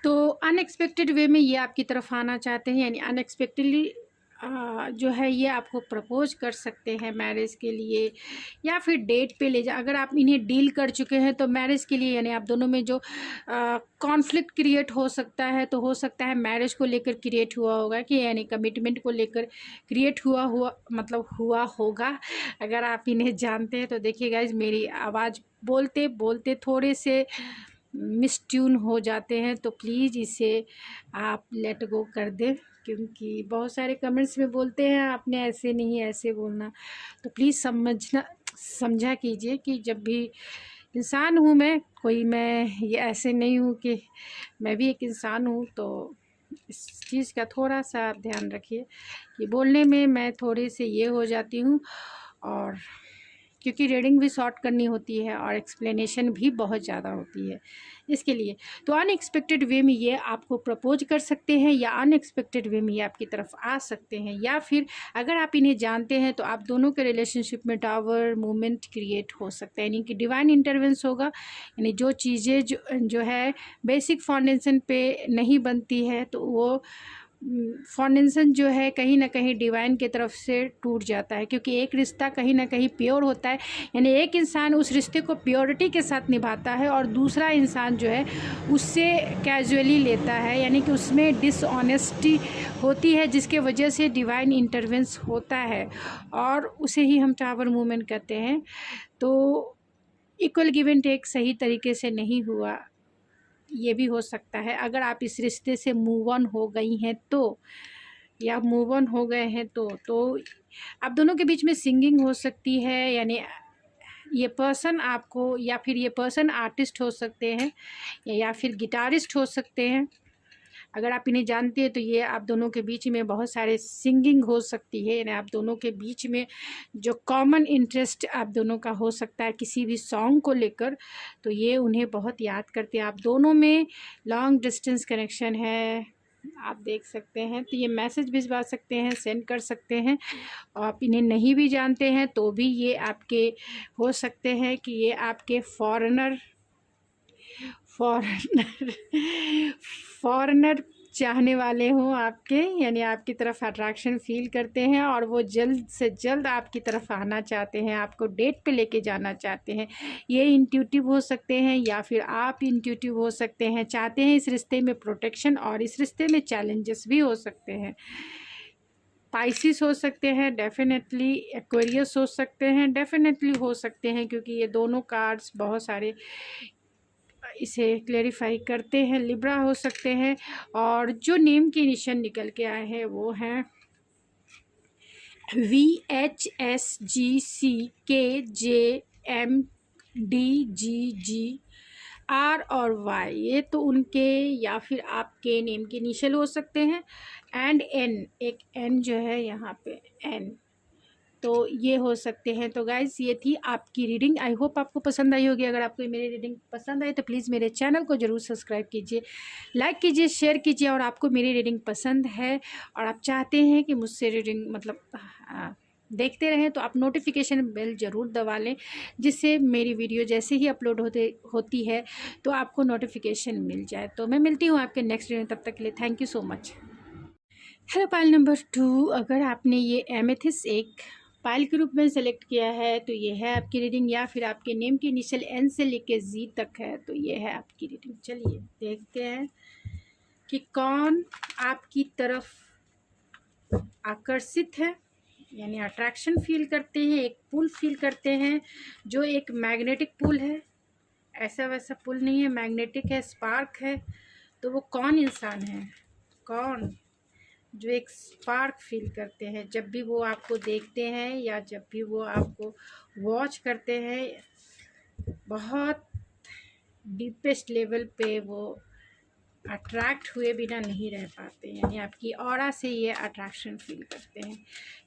तो अनएक्सपेक्टेड वे में ये आपकी तरफ आना चाहते हैं, यानी अनएक्सपेक्टेडली जो है ये आपको प्रपोज कर सकते हैं मैरिज के लिए, या फिर डेट पे ले जा। अगर आप इन्हें डील कर चुके हैं तो मैरिज के लिए, यानी आप दोनों में जो कॉन्फ्लिक्ट क्रिएट हो सकता है, तो हो सकता है मैरिज को लेकर क्रिएट हुआ होगा, कि यानी कमिटमेंट को लेकर क्रिएट हुआ होगा। अगर आप इन्हें जानते हैं तो देखिए गाइज, मेरी आवाज़ बोलते बोलते थोड़े से मिसट्यून हो जाते हैं, तो प्लीज़ इसे आप लेट गो कर दें, क्योंकि बहुत सारे कमेंट्स में बोलते हैं आपने ऐसे नहीं ऐसे बोलना। तो प्लीज़ समझा कीजिए कि जब भी इंसान हूँ मैं ये ऐसे नहीं हूँ कि मैं भी एक इंसान हूँ। तो इस चीज़ का थोड़ा सा आप ध्यान रखिए कि बोलने में मैं थोड़ी सी ये हो जाती हूँ, और क्योंकि रीडिंग भी शॉर्ट करनी होती है और एक्सप्लेनेशन भी बहुत ज़्यादा होती है इसके लिए। तो अनएक्सपेक्टेड वे में ये आपको प्रपोज कर सकते हैं, या अनएक्सपेक्टेड वे में ये आपकी तरफ आ सकते हैं, या फिर अगर आप इन्हें जानते हैं तो आप दोनों के रिलेशनशिप में टावर मूवमेंट क्रिएट हो सकता है, यानी कि डिवाइन इंटरवेंस होगा। यानी जो चीज़ें जो है बेसिक फाउंडेशन पे नहीं बनती है, तो वो फाउंडेशन जो है कहीं ना कहीं डिवाइन की तरफ से टूट जाता है, क्योंकि एक रिश्ता कहीं ना कहीं प्योर होता है। यानी एक इंसान उस रिश्ते को प्योरिटी के साथ निभाता है, और दूसरा इंसान जो है उससे कैजुअली लेता है, यानी कि उसमें डिसऑनेस्टी होती है, जिसके वजह से डिवाइन इंटरवेंस होता है, और उसे ही हम टावर मूवमेंट कहते हैं। तो इक्वल गिव एंड टेक सही तरीके से नहीं हुआ, ये भी हो सकता है। अगर आप इस रिश्ते से मूव ऑन हो गई हैं तो, या मूव ऑन हो गए हैं तो आप दोनों के बीच में सिंगिंग हो सकती है, यानी ये पर्सन आपको, या फिर ये पर्सन आर्टिस्ट हो सकते हैं, या फिर गिटारिस्ट हो सकते हैं। अगर आप इन्हें जानते हैं तो ये आप दोनों के बीच में बहुत सारे सिंगिंग हो सकती है, यानी आप दोनों के बीच में जो कॉमन इंटरेस्ट आप दोनों का हो सकता है किसी भी सॉन्ग को लेकर, तो ये उन्हें बहुत याद करते हैं। आप दोनों में लॉन्ग डिस्टेंस कनेक्शन है, आप देख सकते हैं। तो ये मैसेज भिजवा सकते हैं, सेंड कर सकते हैं। और आप इन्हें नहीं भी जानते हैं तो भी ये आपके हो सकते हैं कि ये आपके फॉरेनर फॉरेनर चाहने वाले हों आपके, यानी आपकी तरफ अट्रैक्शन फील करते हैं, और वो जल्द से जल्द आपकी तरफ आना चाहते हैं, आपको डेट पे लेके जाना चाहते हैं। ये इंट्यूटिव हो सकते हैं, या फिर आप इंट्यूटिव हो सकते हैं, चाहते हैं इस रिश्ते में प्रोटेक्शन, और इस रिश्ते में चैलेंजेस भी हो सकते हैं। पाइसिस हो सकते हैं डेफिनेटली, एक्वेरियस हो सकते हैं डेफिनेटली, हो सकते हैं, क्योंकि ये दोनों कार्ड्स बहुत सारे इसे क्लेरिफाई करते हैं। लिब्रा हो सकते हैं, और जो नेम के निशान निकल के आए हैं वो हैं VHSGCKJMDGGR और Y। ये तो उनके या फिर आपके नेम के इनिशियल हो सकते हैं। एंड N, एक N जो है यहाँ पे N, तो ये हो सकते हैं। तो गाइज़ ये थी आपकी रीडिंग। आई होप आपको पसंद आई होगी। अगर आपको मेरी रीडिंग पसंद आई तो प्लीज़ मेरे चैनल को ज़रूर सब्सक्राइब कीजिए, लाइक कीजिए, शेयर कीजिए। और आपको मेरी रीडिंग पसंद है और आप चाहते हैं कि मुझसे रीडिंग देखते रहें, तो आप नोटिफिकेशन बेल ज़रूर दबा लें, जिससे मेरी वीडियो जैसे ही अपलोड होती है तो आपको नोटिफिकेशन मिल जाए। तो मैं मिलती हूँ आपके नेक्स्ट वीडियो, तब तक के लिए thank you so much. Hello pile number 2, अगर आपने ये एमेथिस्ट एक पाइल के रूप में सेलेक्ट किया है तो ये है आपकी रीडिंग, या फिर आपके नेम के इनिशियल N से लेके Z तक है तो ये है आपकी रीडिंग। चलिए देखते हैं कि कौन आपकी तरफ आकर्षित है, यानी अट्रैक्शन फील करते हैं, एक पुल फील करते हैं, जो एक मैग्नेटिक पुल है। ऐसा वैसा पुल नहीं है, मैग्नेटिक है, स्पार्क है। तो वो कौन इंसान है, कौन जो एक स्पार्क फील करते हैं जब भी वो आपको देखते हैं, या जब भी वो आपको वॉच करते हैं, बहुत डीपेस्ट लेवल पे वो अट्रैक्ट हुए बिना नहीं रह पाते, यानी आपकी ऑरा से ये अट्रैक्शन फील करते हैं।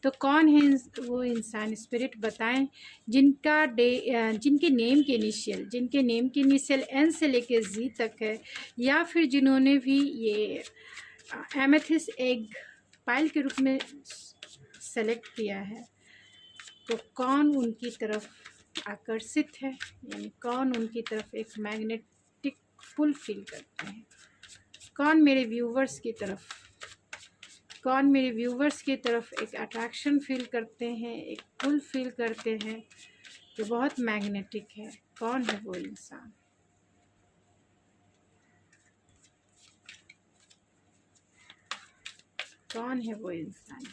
तो कौन है वो इंसान, स्पिरिट बताएं, जिनके नेम के इनिशियल N से लेके Z तक है, या फिर जिन्होंने भी ये एमेथिस्ट एग पाइल के रूप में सेलेक्ट किया है। तो कौन उनकी तरफ आकर्षित है, यानी कौन उनकी तरफ एक मैग्नेटिक पुल फील करते हैं, कौन मेरे व्यूवर्स की तरफ कौन मेरे व्यूवर्स की तरफ एक अट्रैक्शन फील करते हैं, एक पुल फील करते हैं जो बहुत मैग्नेटिक है? कौन है वो इंसान? कौन है वो इंसान?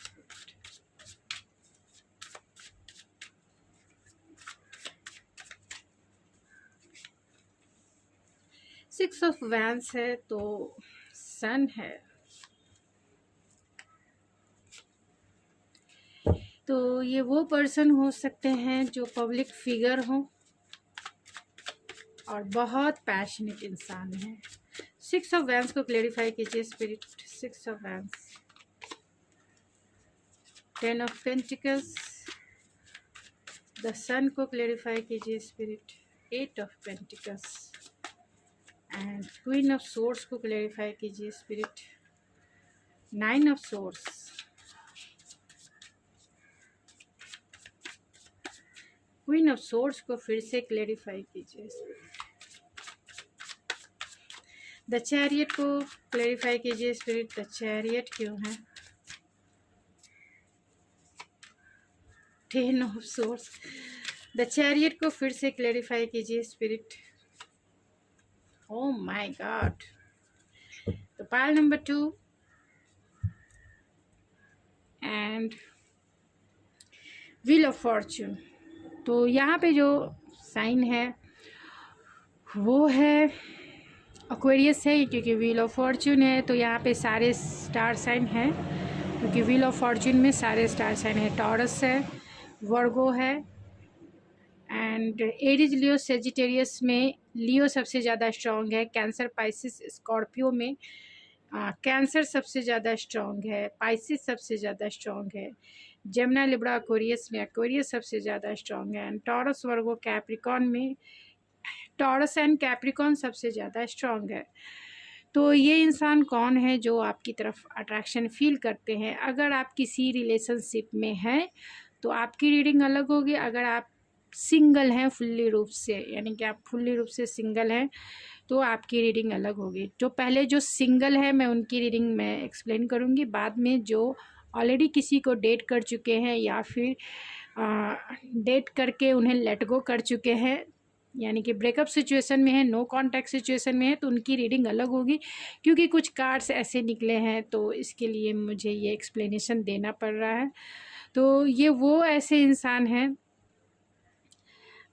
सिक्स ऑफ वैंड्स है तो सन है, तो ये वो पर्सन हो सकते हैं जो पब्लिक फिगर हो और बहुत पैशनेट इंसान है। सिक्स ऑफ वैंड्स को क्लेरिफाई कीजिए spirit. Six of wands, 10 of pentacles, the sun को क्लेरिफाई कीजिए spirit. 8 of pentacles and queen of swords को क्लेरिफाई कीजिए spirit. 9 of swords, queen of swords को फिर से क्लेरिफाई कीजिए स्पिरिट। द चैरियट को क्लेरिफाई कीजिए स्पिरिट। द चैरियट क्यों है? 10 ऑफ सोर्ड्स, द चैरियट को फिर से क्लेरिफाई कीजिए स्पिरिट। Oh my God. तो pile number 2 and wheel of fortune. तो यहाँ पे जो साइन है वो है एक्वेरियस है, क्योंकि व्हील ऑफ फॉर्च्यून है तो यहाँ पे सारे स्टार साइन है, क्योंकि व्हील ऑफ फॉर्च्यून में सारे स्टार साइन है। टॉरस है, वर्गो है एंड एरीज, लियो, सेजिटेरियस में लियो सबसे ज़्यादा स्ट्रॉन्ग है। कैंसर, पाइसिस, स्कॉर्पियो में कैंसर सबसे ज़्यादा स्ट्रॉन्ग है, पाइसिस सबसे ज़्यादा स्ट्रॉन्ग है। जेमिनी, लिब्रा, एक्वेरियस में एक्वेरियस सबसे ज़्यादा स्ट्रॉन्ग है एंड टॉरस, वर्गो, कैप्रिकॉन में टॉरस एंड कैप्रिकॉन सबसे ज़्यादा स्ट्रॉन्ग है। तो ये इंसान कौन है जो आपकी तरफ अट्रैक्शन फील करते हैं? अगर आप किसी रिलेशनशिप में हैं तो आपकी रीडिंग अलग होगी। अगर आप सिंगल हैं फुल्ली रूप से, यानी कि आप फुल्ली रूप से सिंगल हैं, तो आपकी रीडिंग अलग होगी। जो पहले जो सिंगल है मैं उनकी रीडिंग मैं एक्सप्लेन करूँगी। बाद में जो ऑलरेडी किसी को डेट कर चुके हैं या फिर डेट करके उन्हें लेट गो कर चुके हैं, यानी कि ब्रेकअप सिचुएशन में है, नो कांटेक्ट सिचुएशन में है, तो उनकी रीडिंग अलग होगी। क्योंकि कुछ कार्ड्स ऐसे निकले हैं तो इसके लिए मुझे ये एक्सप्लेनेशन देना पड़ रहा है। तो ये वो ऐसे इंसान हैं,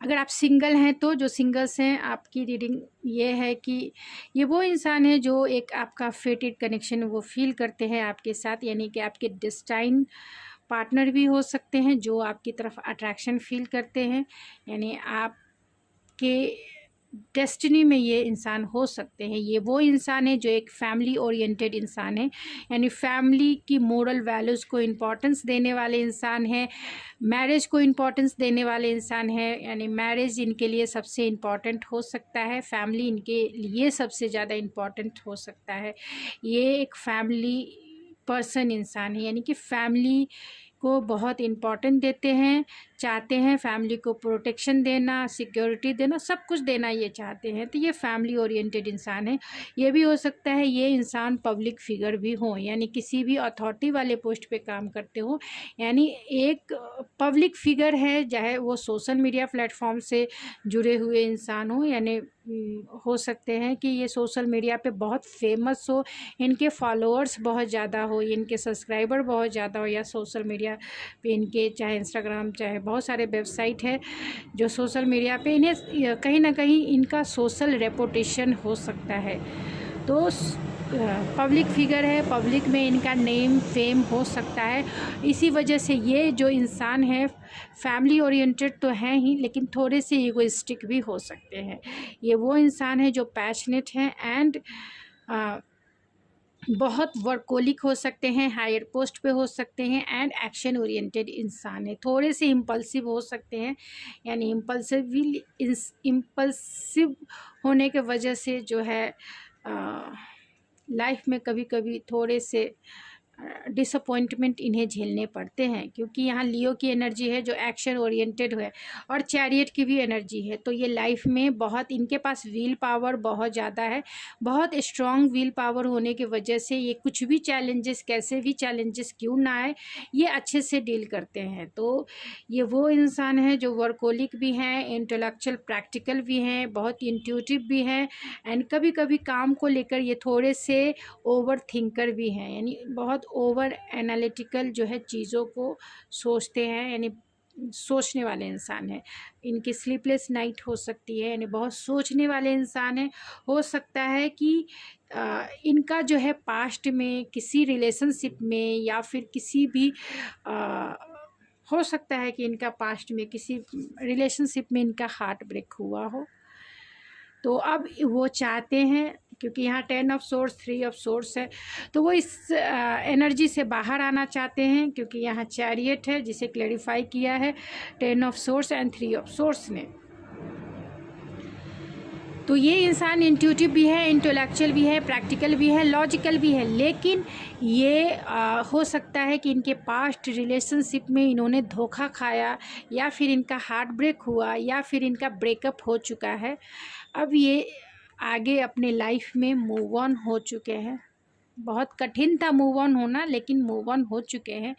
अगर आप सिंगल हैं तो जो सिंगल्स हैं आपकी रीडिंग ये है कि ये वो इंसान है जो एक आपका फेटेड कनेक्शन वो फील करते हैं आपके साथ, यानी कि आपके डेस्टाइन पार्टनर भी हो सकते हैं जो आपकी तरफ अट्रैक्शन फील करते हैं, यानी आपके डेस्टिनी में ये इंसान हो सकते हैं। ये वो इंसान है जो एक फैमिली ओरिएंटेड इंसान है, यानी फैमिली की मोरल वैल्यूज़ को इम्पोर्टेंस देने वाले इंसान है, मैरिज को इम्पोर्टेंस देने वाले इंसान है, यानी मैरिज इनके लिए सबसे इम्पॉर्टेंट हो सकता है, फैमिली इनके लिए सबसे ज़्यादा इम्पॉर्टेंट हो सकता है। ये एक फैमिली पर्सन इंसान है, यानी कि फैमिली को बहुत इम्पॉर्टेंट देते हैं, चाहते हैं फैमिली को प्रोटेक्शन देना, सिक्योरिटी देना, सब कुछ देना ये चाहते हैं। तो ये फैमिली ओरिएंटेड इंसान है। ये भी हो सकता है ये इंसान पब्लिक फिगर भी हो, यानी किसी भी अथॉरिटी वाले पोस्ट पे काम करते हो, यानी एक पब्लिक फिगर है, चाहे वो सोशल मीडिया प्लेटफॉर्म से जुड़े हुए इंसान हो, यानी हो सकते हैं कि ये सोशल मीडिया पे बहुत फेमस हो, इनके फॉलोअर्स बहुत ज़्यादा हो, इनके सब्सक्राइबर बहुत ज़्यादा हो, या सोशल मीडिया पे इनके चाहे इंस्टाग्राम चाहे बहुत सारे वेबसाइट है जो सोशल मीडिया पे इन्हें कहीं ना कहीं इनका सोशल रेपुटेशन हो सकता है। तो पब्लिक फिगर है, पब्लिक में इनका नेम फेम हो सकता है। इसी वजह से ये जो इंसान है फैमिली ओरिएंटेड तो हैं ही, लेकिन थोड़े से ईगोइस्टिक भी हो सकते हैं। ये वो इंसान है जो पैशनेट हैं एंड बहुत वर्कोलिक हो सकते हैं, हायर पोस्ट पे हो सकते हैं एंड एक्शन ओरिएंटेड इंसान है। थोड़े से इम्पल्सिव हो सकते हैं, यानी इम्पल्सिव होने के वजह से जो है लाइफ में कभी कभी थोड़े से डिसअपॉइंटमेंट इन्हें झेलने पड़ते हैं, क्योंकि यहाँ लियो की एनर्जी है जो एक्शन ओरिएंटेड है, और चैरियट की भी एनर्जी है। तो ये लाइफ में बहुत, इनके पास विल पावर बहुत ज़्यादा है, बहुत स्ट्रॉन्ग विल पावर होने की वजह से ये कुछ भी चैलेंजेस, कैसे भी चैलेंजेस क्यों ना आए, ये अच्छे से डील करते हैं। तो ये वो इंसान है जो वर्कोलिक भी हैं, इंटेलेक्चुअल प्रैक्टिकल भी हैं, बहुत इंट्यूटिव भी हैं, एंड कभी कभी काम को लेकर ये थोड़े से ओवर थिंकर भी हैं, यानी बहुत ओवर एनालिटिकल जो है चीज़ों को सोचते हैं, यानी सोचने वाले इंसान हैं। इनकी स्लीपलेस नाइट हो सकती है, यानी बहुत सोचने वाले इंसान हैं। हो सकता है कि इनका जो है पास्ट में किसी रिलेशनशिप में या फिर किसी भी हो सकता है कि इनका पास्ट में किसी रिलेशनशिप में इनका हार्ट ब्रेक हुआ हो। तो अब वो चाहते हैं, क्योंकि यहाँ 10 ऑफ सोर्स 3 ऑफ सोर्स है, तो वो इस एनर्जी से बाहर आना चाहते हैं, क्योंकि यहाँ चैरियट है जिसे क्लैरिफाई किया है 10 of source and 3 of source ने। तो ये इंसान इंट्यूटिव भी है, इंटेलेक्चुअल भी है, प्रैक्टिकल भी है, लॉजिकल भी है, लेकिन ये हो सकता है कि इनके पास्ट रिलेशनशिप में इन्होंने धोखा खाया, या फिर इनका हार्ट ब्रेक हुआ, या फिर इनका ब्रेकअप हो चुका है। अब ये आगे अपने लाइफ में मूव ऑन हो चुके हैं। बहुत कठिन था मूव ऑन होना, लेकिन मूव ऑन हो चुके हैं,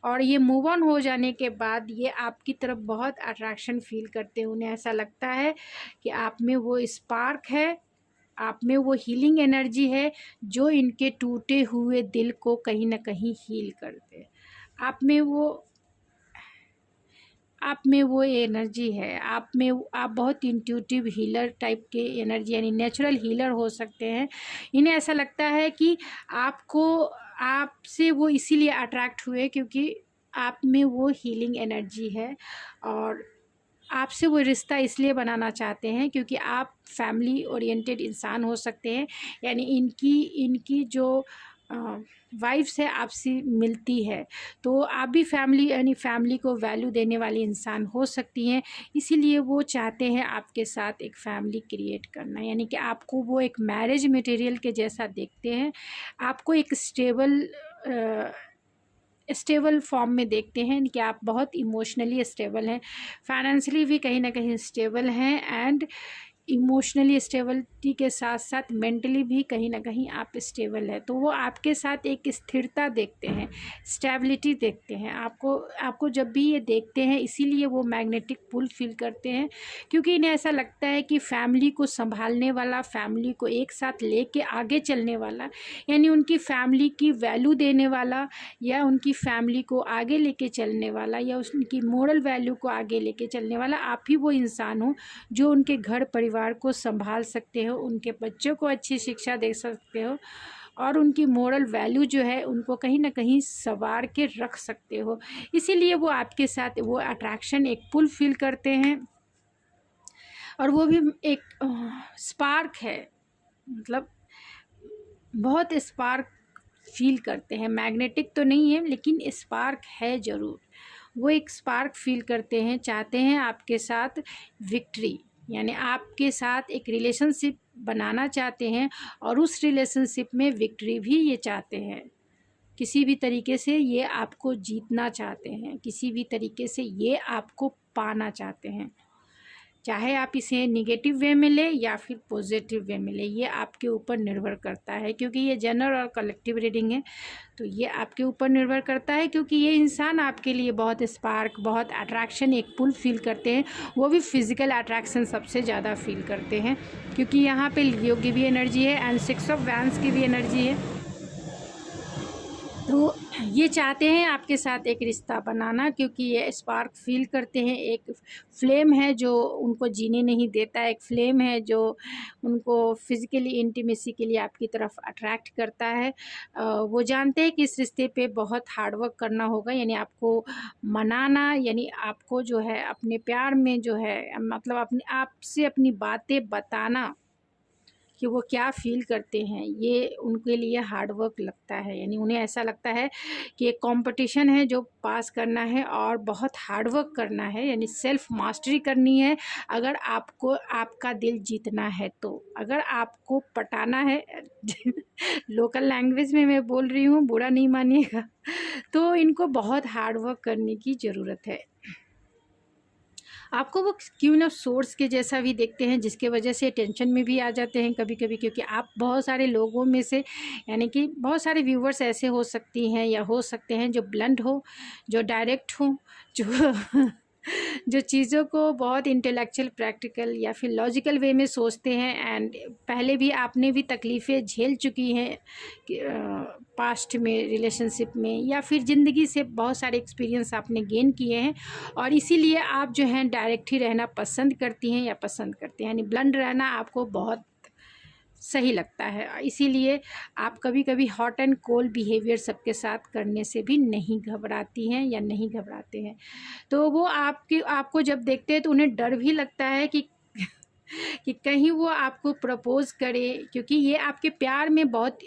और ये मूव ऑन हो जाने के बाद ये आपकी तरफ बहुत अट्रैक्शन फील करते हैं। उन्हें ऐसा लगता है कि आप में वो स्पार्क है, आप में वो हीलिंग एनर्जी है जो इनके टूटे हुए दिल को कहीं ना कहीं हील करते हैं। आप में वो एनर्जी है, आप बहुत इंट्यूटिव हीलर टाइप के एनर्जी, यानी नेचुरल हीलर हो सकते हैं। इन्हें ऐसा लगता है कि आपसे वो इसीलिए अट्रैक्ट हुए क्योंकि आप में वो हीलिंग एनर्जी है, और आपसे वो रिश्ता इसलिए बनाना चाहते हैं क्योंकि आप फैमिली ओरिएंटेड इंसान हो सकते हैं। यानी इनकी जो वाइफ से आपसे मिलती है, तो आप भी फैमिली, यानी फैमिली को वैल्यू देने वाली इंसान हो सकती हैं। इसीलिए वो चाहते हैं आपके साथ एक फैमिली क्रिएट करना, यानी कि आपको वो एक मैरिज मटेरियल के जैसा देखते हैं, आपको एक स्टेबल फॉर्म में देखते हैं कि आप बहुत इमोशनली स्टेबल हैं, फाइनेंशियली भी कहीं ना कहीं स्टेबल हैं, एंड इमोशनली स्टेबिलिटी के साथ साथ मेंटली भी कहीं ना कहीं आप स्टेबल है। तो वो आपके साथ एक स्थिरता देखते हैं, स्टेबिलिटी देखते हैं। आपको जब भी ये देखते हैं, इसीलिए वो मैग्नेटिक पुल फील करते हैं, क्योंकि इन्हें ऐसा लगता है कि फैमिली को संभालने वाला, फैमिली को एक साथ लेके आगे चलने वाला, यानी उनकी फैमिली की वैल्यू देने वाला, या उनकी फैमिली को आगे लेके चलने वाला, या उनकी मोरल वैल्यू को आगे लेके चलने वाला आप ही वो इंसान हो जो उनके घर परिवार को संभाल सकते हो, उनके बच्चों को अच्छी शिक्षा दे सकते हो, और उनकी मोरल वैल्यू जो है उनको कहीं ना कहीं संवार के रख सकते हो। इसीलिए वो आपके साथ वो अट्रैक्शन, एक पुल फील करते हैं, और वो भी एक स्पार्क है, मतलब बहुत स्पार्क फील करते हैं। मैग्नेटिक तो नहीं है, लेकिन स्पार्क है ज़रूर। वो एक स्पार्क फील करते हैं, चाहते हैं आपके साथ विक्ट्री, यानी आपके साथ एक रिलेशनशिप बनाना चाहते हैं, और उस रिलेशनशिप में विक्ट्री भी ये चाहते हैं। किसी भी तरीके से ये आपको जीतना चाहते हैं, किसी भी तरीके से ये आपको पाना चाहते हैं, चाहे आप इसे निगेटिव वे में लें या फिर पॉजिटिव वे में लें, ये आपके ऊपर निर्भर करता है। क्योंकि ये जनरल और कलेक्टिव रीडिंग है, तो ये आपके ऊपर निर्भर करता है, क्योंकि ये इंसान आपके लिए बहुत स्पार्क, बहुत अट्रैक्शन, एक पुल फील करते हैं। वो भी फिज़िकल अट्रैक्शन सबसे ज़्यादा फील करते हैं, क्योंकि यहाँ पे लियो की भी एनर्जी है एंड 6 ऑफ वैंड्स की भी एनर्जी है। तो ये चाहते हैं आपके साथ एक रिश्ता बनाना, क्योंकि ये स्पार्क फील करते हैं। एक फ्लेम है जो उनको जीने नहीं देता, एक फ्लेम है जो उनको फिज़िकली इंटीमेसी के लिए आपकी तरफ अट्रैक्ट करता है। वो जानते हैं कि इस रिश्ते पे बहुत हार्ड वर्क करना होगा, यानी आपको मनाना, यानी आपको जो है अपने प्यार में जो है, मतलब अपने आप से अपनी बातें बताना, कि वो क्या फ़ील करते हैं, ये उनके लिए हार्ड वर्क लगता है। यानी उन्हें ऐसा लगता है कि एक कॉम्पिटिशन है जो पास करना है और बहुत हार्ड वर्क करना है, यानी सेल्फ मास्टरी करनी है अगर आपको आपका दिल जीतना है तो। अगर आपको पटाना है लोकल लैंग्वेज में मैं बोल रही हूँ, बुरा नहीं मानिएगा, तो इनको बहुत हार्ड वर्क करने की ज़रूरत है। आपको वो क्यों ना सोर्स के जैसा भी देखते हैं, जिसके वजह से टेंशन में भी आ जाते हैं कभी कभी, क्योंकि आप बहुत सारे लोगों में से, यानी कि बहुत सारे व्यूवर्स ऐसे हो सकती हैं या हो सकते हैं जो ब्लंट हो, जो डायरेक्ट हो, जो जो चीज़ों को बहुत इंटेलेक्चुअल, प्रैक्टिकल या फिर लॉजिकल वे में सोचते हैं। एंड पहले भी आपने भी तकलीफ़ें झेल चुकी हैं पास्ट में, रिलेशनशिप में, या फिर ज़िंदगी से बहुत सारे एक्सपीरियंस आपने गेन किए हैं, और इसीलिए आप जो हैं डायरेक्ट ही रहना पसंद करती हैं या पसंद करते हैं, यानी ब्लंट रहना आपको बहुत सही लगता है। इसीलिए आप कभी कभी हॉट एंड कोल्ड बिहेवियर सबके साथ करने से भी नहीं घबराती हैं या नहीं घबराते हैं। तो वो आपको जब देखते हैं तो उन्हें डर भी लगता है कि कि कहीं वो आपको प्रपोज़ करे, क्योंकि ये आपके प्यार में बहुत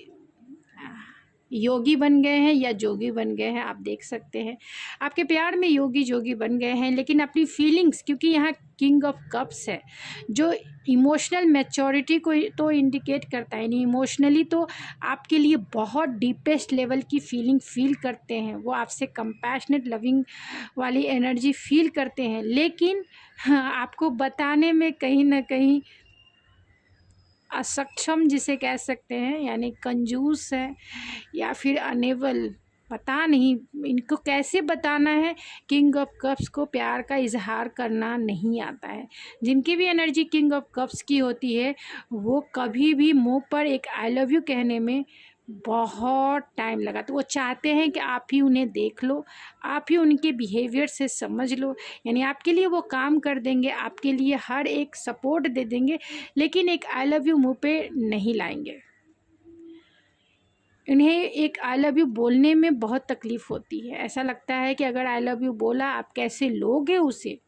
योगी बन गए हैं या जोगी बन गए हैं। आप देख सकते हैं आपके प्यार में योगी जोगी बन गए हैं, लेकिन अपनी फीलिंग्स, क्योंकि यहाँ किंग ऑफ कप्स है जो इमोशनल मैच्योरिटी को तो इंडिकेट करता है, नहीं इमोशनली तो आपके लिए बहुत डीपेस्ट लेवल की फीलिंग फील करते हैं, वो आपसे कंपैशनेट लविंग वाली एनर्जी फील करते हैं, लेकिन हाँ, आपको बताने में कहीं ना कहीं असक्षम जिसे कह सकते हैं, यानी कंजूस है या फिर अनेबल, पता नहीं इनको कैसे बताना है। किंग ऑफ कप्स को प्यार का इजहार करना नहीं आता है। जिनकी भी एनर्जी किंग ऑफ कप्स की होती है वो कभी भी मुंह पर एक आई लव यू कहने में बहुत टाइम लगा, तो वो चाहते हैं कि आप ही उन्हें देख लो, आप ही उनके बिहेवियर से समझ लो, यानी आपके लिए वो काम कर देंगे, आपके लिए हर एक सपोर्ट दे देंगे, लेकिन एक आई लव यू मुंह पे नहीं लाएंगे। उन्हें एक आई लव यू बोलने में बहुत तकलीफ़ होती है, ऐसा लगता है कि अगर आई लव यू बोला आप कैसे लोगे उसे।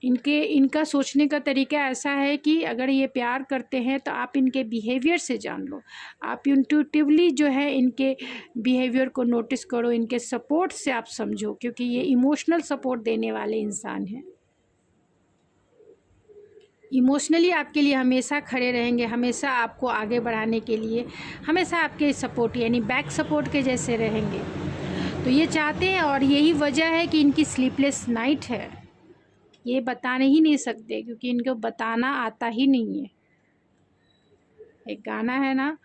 इनका सोचने का तरीका ऐसा है कि अगर ये प्यार करते हैं तो आप इनके बिहेवियर से जान लो, आप इंट्यूटिवली जो है इनके बिहेवियर को नोटिस करो, इनके सपोर्ट से आप समझो, क्योंकि ये इमोशनल सपोर्ट देने वाले इंसान हैं। इमोशनली आपके लिए हमेशा खड़े रहेंगे, हमेशा आपको आगे बढ़ाने के लिए, हमेशा आपके सपोर्ट यानी बैक सपोर्ट के जैसे रहेंगे। तो ये चाहते हैं, और यही वजह है कि इनकी स्लीपलेस नाइट है। ये बताने ही नहीं सकते क्योंकि इनको बताना आता ही नहीं है। एक गाना है ना,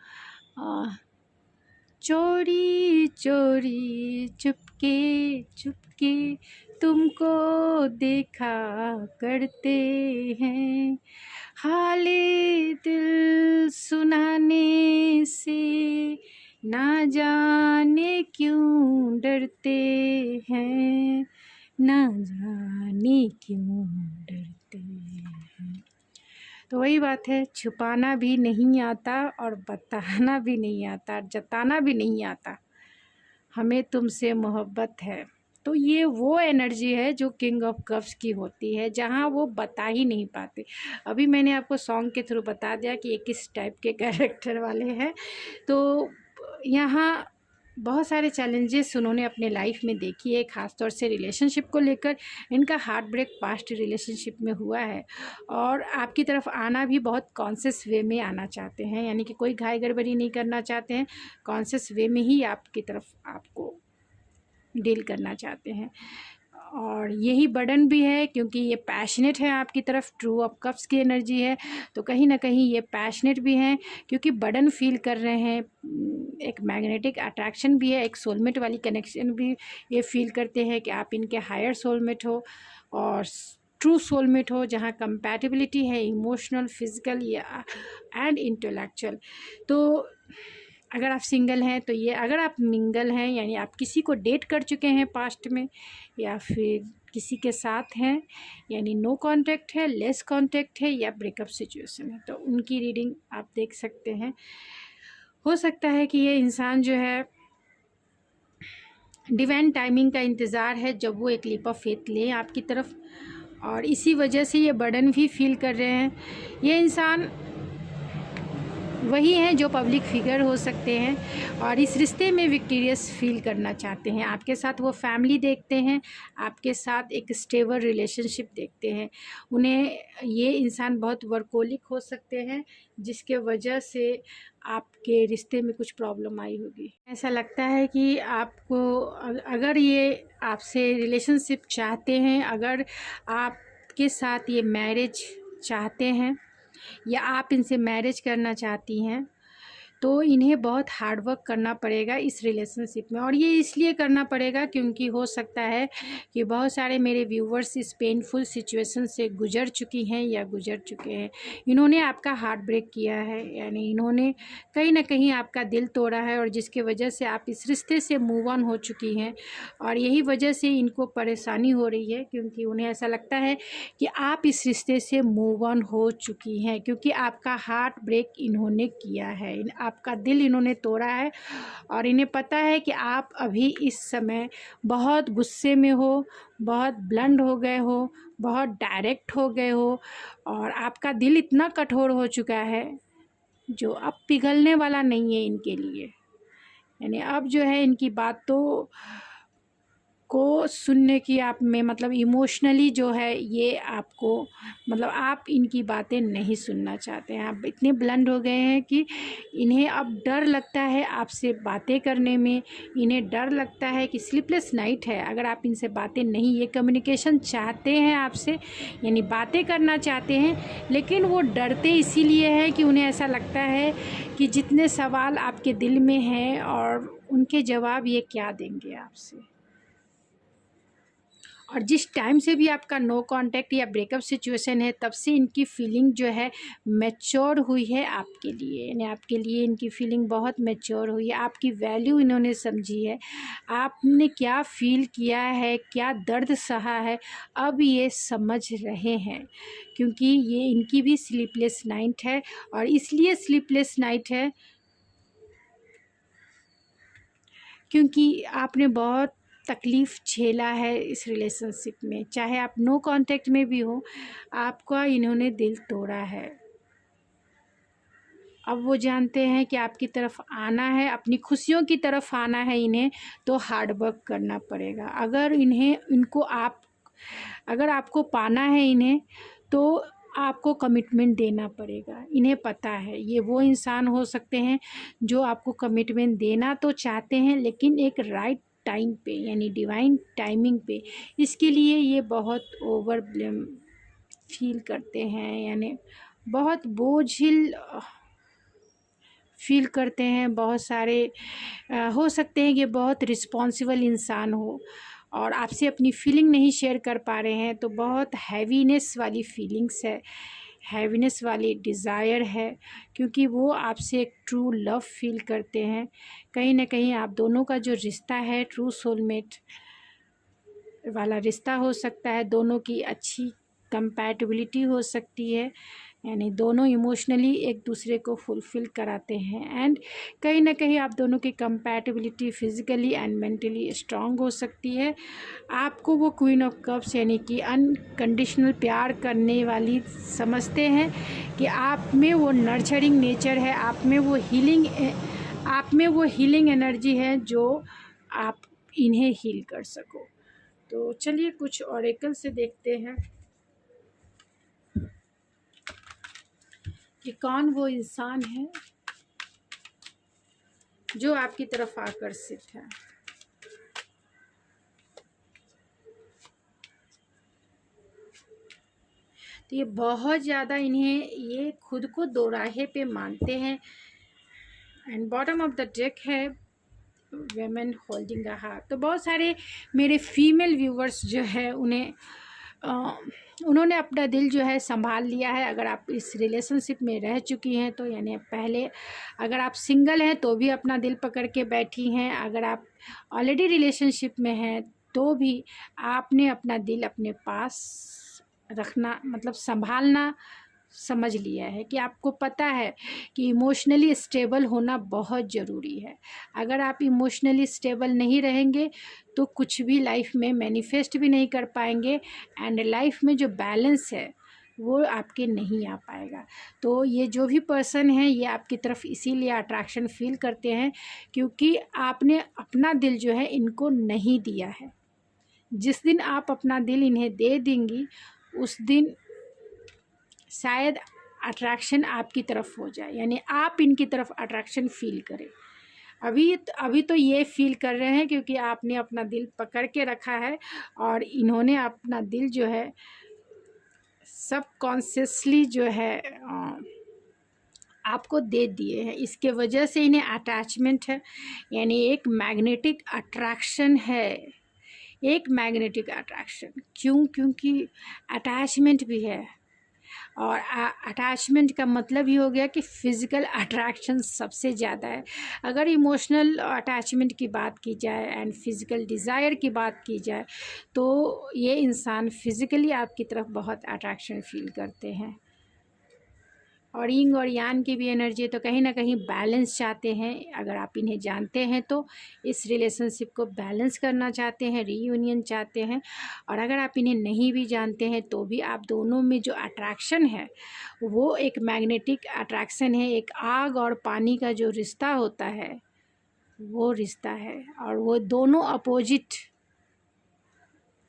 चोरी चोरी चुपके चुपके तुमको देखा करते हैं, हाले दिल सुनाने से ना जाने क्यों डरते हैं, ना जाने क्यों डरते हैं। तो वही बात है, छुपाना भी नहीं आता और बताना भी नहीं आता, जताना भी नहीं आता, हमें तुमसे मोहब्बत है। तो ये वो एनर्जी है जो किंग ऑफ कप्स की होती है, जहाँ वो बता ही नहीं पाते। अभी मैंने आपको सॉन्ग के थ्रू बता दिया कि ये किस टाइप के कैरेक्टर वाले हैं। तो यहाँ बहुत सारे चैलेंजेस उन्होंने अपने लाइफ में देखी है, ख़ासतौर से रिलेशनशिप को लेकर। इनका हार्ट ब्रेक पास्ट रिलेशनशिप में हुआ है, और आपकी तरफ आना भी बहुत कॉन्शियस वे में आना चाहते हैं, यानी कि कोई घाई गड़बड़ी नहीं करना चाहते हैं, कॉन्शियस वे में ही आपकी तरफ आपको डील करना चाहते हैं। और यही बर्डन भी है क्योंकि ये पैशनेट है आपकी तरफ, ट्रू ऑफ कप्स की एनर्जी है, तो कहीं ना कहीं ये पैशनेट भी हैं क्योंकि बर्डन फील कर रहे हैं, एक मैग्नेटिक अट्रैक्शन भी है, एक सोलमेट वाली कनेक्शन भी ये फील करते हैं कि आप इनके हायर सोलमेट हो और ट्रू सोलमेट हो, जहाँ कंपैटिबिलिटी है इमोशनल, फिजिकल या एंड इंटेलेक्चुअल। तो अगर आप सिंगल हैं तो ये, अगर आप मिंगल हैं यानी आप किसी को डेट कर चुके हैं पास्ट में, या फिर किसी के साथ हैं यानी नो कांटेक्ट है, लेस कांटेक्ट है, या ब्रेकअप सिचुएशन है, तो उनकी रीडिंग आप देख सकते हैं। हो सकता है कि ये इंसान जो है डिवाइन टाइमिंग का इंतज़ार है जब वो एक लीप ऑफ फेथ लें आपकी तरफ, और इसी वजह से ये बर्डन भी फील कर रहे हैं। ये इंसान वही हैं जो पब्लिक फिगर हो सकते हैं और इस रिश्ते में विक्टोरियस फील करना चाहते हैं। आपके साथ वो फैमिली देखते हैं, आपके साथ एक स्टेबल रिलेशनशिप देखते हैं। उन्हें ये इंसान बहुत वर्कोलिक हो सकते हैं, जिसके वजह से आपके रिश्ते में कुछ प्रॉब्लम आई होगी। ऐसा लगता है कि आपको अगर ये आपसे रिलेशनशिप चाहते हैं, अगर आपके साथ ये मैरिज चाहते हैं या आप इनसे मैरिज करना चाहती हैं, तो इन्हें बहुत हार्ड वर्क करना पड़ेगा इस रिलेशनशिप में। और ये इसलिए करना पड़ेगा क्योंकि हो सकता है कि बहुत सारे मेरे व्यूवर्स इस पेनफुल सिचुएशन से गुजर चुकी हैं या गुजर चुके हैं। इन्होंने आपका हार्ट ब्रेक किया है, यानी इन्होंने कहीं ना कहीं आपका दिल तोड़ा है, और जिसके वजह से आप इस रिश्ते से मूव ऑन हो चुकी हैं। और यही वजह से इनको परेशानी हो रही है, क्योंकि उन्हें ऐसा लगता है कि आप इस रिश्ते से मूव ऑन हो चुकी हैं, क्योंकि आपका हार्ट ब्रेक इन्होंने किया है, आपका दिल इन्होंने तोड़ा है। और इन्हें पता है कि आप अभी इस समय बहुत गुस्से में हो, बहुत ब्लंट हो गए हो, बहुत डायरेक्ट हो गए हो, और आपका दिल इतना कठोर हो चुका है जो अब पिघलने वाला नहीं है इनके लिए। यानी अब जो है इनकी बातों को सुनने की आप में मतलब इमोशनली जो है ये आपको मतलब आप इनकी बातें नहीं सुनना चाहते हैं। आप इतने ब्लंट हो गए हैं कि इन्हें अब डर लगता है आपसे बातें करने में। इन्हें डर लगता है कि स्लीपलेस नाइट है अगर आप इनसे बातें नहीं, ये कम्युनिकेशन चाहते हैं आपसे, यानी बातें करना चाहते हैं, लेकिन वो डरते इसीलिए हैं कि उन्हें ऐसा लगता है कि जितने सवाल आपके दिल में हैं और उनके जवाब ये क्या देंगे आपसे। और जिस टाइम से भी आपका नो कांटेक्ट या ब्रेकअप सिचुएशन है, तब से इनकी फीलिंग जो है मैच्योर हुई है आपके लिए, यानी आपके लिए इनकी फीलिंग बहुत मैच्योर हुई है। आपकी वैल्यू इन्होंने समझी है, आपने क्या फील किया है, क्या दर्द सहा है, अब ये समझ रहे हैं। क्योंकि ये इनकी भी स्लीपलेस नाइट है, और इसलिए स्लीपलेस नाइट है क्योंकि आपने बहुत तकलीफ़ झेला है इस रिलेशनशिप में। चाहे आप नो कांटेक्ट में भी हो, आपका इन्होंने दिल तोड़ा है। अब वो जानते हैं कि आपकी तरफ आना है, अपनी खुशियों की तरफ आना है इन्हें, तो हार्ड वर्क करना पड़ेगा। अगर आपको पाना है इन्हें, तो आपको कमिटमेंट देना पड़ेगा। इन्हें पता है ये वो इंसान हो सकते हैं जो आपको कमिटमेंट देना तो चाहते हैं, लेकिन एक राइट टाइम पे, यानी डिवाइन टाइमिंग पे। इसके लिए ये बहुत ओवरब्लेम फील करते हैं, यानी बहुत बोझिल फील करते हैं। बहुत सारे हो सकते हैं कि बहुत रिस्पॉन्सिबल इंसान हो और आपसे अपनी फीलिंग नहीं शेयर कर पा रहे हैं, तो बहुत हैवीनेस वाली फीलिंग्स है, हैवीनेस वाली डिज़ायर है, क्योंकि वो आपसे एक ट्रू लव फील करते हैं। कहीं ना कहीं आप दोनों का जो रिश्ता है ट्रू सोलमेट वाला रिश्ता हो सकता है, दोनों की अच्छी कंपैटिबिलिटी हो सकती है, यानी दोनों इमोशनली एक दूसरे को फुलफ़िल कराते हैं। एंड कहीं ना कहीं आप दोनों की compatibility physically and mentally strong हो सकती है। आपको वो क्वीन ऑफ कप्स यानी कि अनकंडीशनल प्यार करने वाली समझते हैं कि आप में वो नर्चरिंग नेचर है, आप में वो हीलिंग एनर्जी है जो आप इन्हें हील कर सको। तो चलिए कुछ ऑरेकल से देखते हैं कि कौन वो इंसान है जो आपकी तरफ आकर्षित है। तो ये बहुत ज़्यादा ये खुद को दोराहे पे मानते हैं। And bottom of the deck है वेमेन होल्डिंग अ हार्ट। तो बहुत सारे मेरे फीमेल व्यूवर्स जो है उन्होंने अपना दिल जो है संभाल लिया है। अगर आप इस रिलेशनशिप में रह चुकी हैं तो, यानी पहले अगर आप सिंगल हैं तो भी अपना दिल पकड़ के बैठी हैं, अगर आप ऑलरेडी रिलेशनशिप में हैं तो भी आपने अपना दिल अपने पास रखना मतलब संभालना समझ लिया है कि आपको पता है कि इमोशनली स्टेबल होना बहुत ज़रूरी है। अगर आप इमोशनली स्टेबल नहीं रहेंगे तो कुछ भी लाइफ में मैनिफेस्ट भी नहीं कर पाएंगे। एंड लाइफ में जो बैलेंस है, वो आपके नहीं आ पाएगा। तो ये जो भी पर्सन है ये आपकी तरफ इसीलिए अट्रैक्शन फील करते हैं क्योंकि आपने अपना दिल जो है इनको नहीं दिया है। जिस दिन आप अपना दिल इन्हें दे देंगी उस दिन शायद अट्रैक्शन आपकी तरफ हो जाए, यानी आप इनकी तरफ अट्रैक्शन फील करें। अभी तो ये फील कर रहे हैं क्योंकि आपने अपना दिल पकड़ के रखा है और इन्होंने अपना दिल जो है सबकॉन्शियसली जो है आपको दे दिए हैं। इसके वजह से इन्हें अटैचमेंट है, यानी एक मैग्नेटिक अट्रैक्शन है, एक मैग्नेटिक अट्रैक्शन। क्यों? क्योंकि अटैचमेंट भी है और अटैचमेंट का मतलब ही हो गया कि फ़िज़िकल अट्रैक्शन सबसे ज़्यादा है। अगर इमोशनल अटैचमेंट की बात की जाए एंड फिज़िकल डिज़ायर की बात की जाए तो ये इंसान फ़िज़िकली आपकी तरफ बहुत अट्रैक्शन फ़ील करते हैं। और यिंग और यांग की भी एनर्जी, तो कहीं ना कहीं बैलेंस चाहते हैं। अगर आप इन्हें जानते हैं तो इस रिलेशनशिप को बैलेंस करना चाहते हैं, रीयूनियन चाहते हैं। और अगर आप इन्हें नहीं भी जानते हैं तो भी आप दोनों में जो अट्रैक्शन है वो एक मैग्नेटिक अट्रैक्शन है। एक आग और पानी का जो रिश्ता होता है वो रिश्ता है और वो दोनों अपोजिट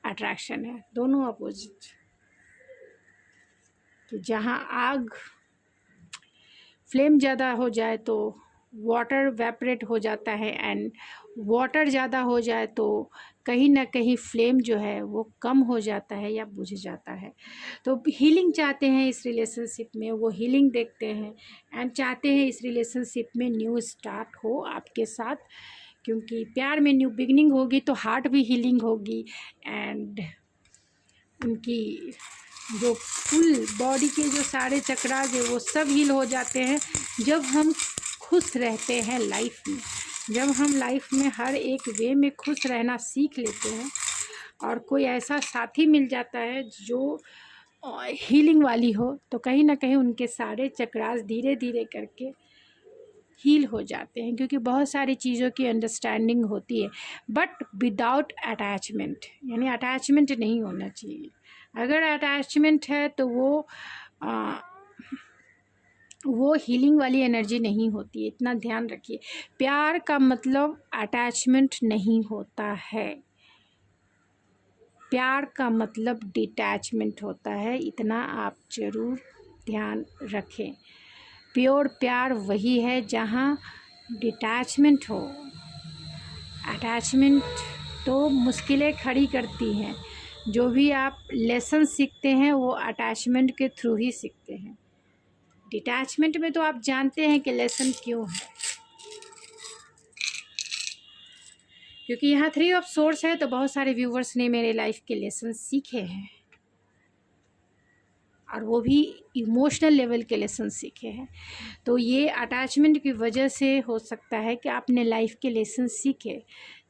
अट्रैक्शन है, दोनों अपोजिट। तो जहाँ आग फ्लेम ज़्यादा हो जाए तो वाटर वेपरेट हो जाता है एंड वाटर ज़्यादा हो जाए तो कहीं ना कहीं फ्लेम जो है वो कम हो जाता है या बुझ जाता है। तो हीलिंग चाहते हैं इस रिलेशनशिप में, वो हीलिंग देखते हैं एंड चाहते हैं इस रिलेशनशिप में न्यू स्टार्ट हो आपके साथ, क्योंकि प्यार में न्यू बिगनिंग होगी तो हार्ट भी हीलिंग होगी एंड उनकी जो फुल बॉडी के जो सारे चक्रास है वो सब हील हो जाते हैं जब हम खुश रहते हैं लाइफ में। जब हम लाइफ में हर एक वे में खुश रहना सीख लेते हैं और कोई ऐसा साथी मिल जाता है जो हीलिंग वाली हो तो कहीं ना कहीं उनके सारे चक्रास धीरे धीरे करके हील हो जाते हैं, क्योंकि बहुत सारी चीज़ों की अंडरस्टैंडिंग होती है बट विदाउट अटैचमेंट, यानी अटैचमेंट नहीं होना चाहिए। अगर अटैचमेंट है तो वो हीलिंग वाली एनर्जी नहीं होती है, इतना ध्यान रखिए। प्यार का मतलब अटैचमेंट नहीं होता है, प्यार का मतलब डिटैचमेंट होता है, इतना आप ज़रूर ध्यान रखें। प्योर प्यार वही है जहाँ डिटैचमेंट हो। अटैचमेंट तो मुश्किलें खड़ी करती हैं। जो भी आप लेसन सीखते हैं वो अटैचमेंट के थ्रू ही सीखते हैं। डिटैचमेंट में तो आप जानते हैं कि लेसन क्यों है, क्योंकि यहाँ 3 ऑफ सोर्स है तो बहुत सारे व्यूवर्स ने मेरे लाइफ के लेसन सीखे हैं और वो भी इमोशनल लेवल के लेसन सीखे हैं। तो ये अटैचमेंट की वजह से हो सकता है कि आपने लाइफ के लेसन सीखे।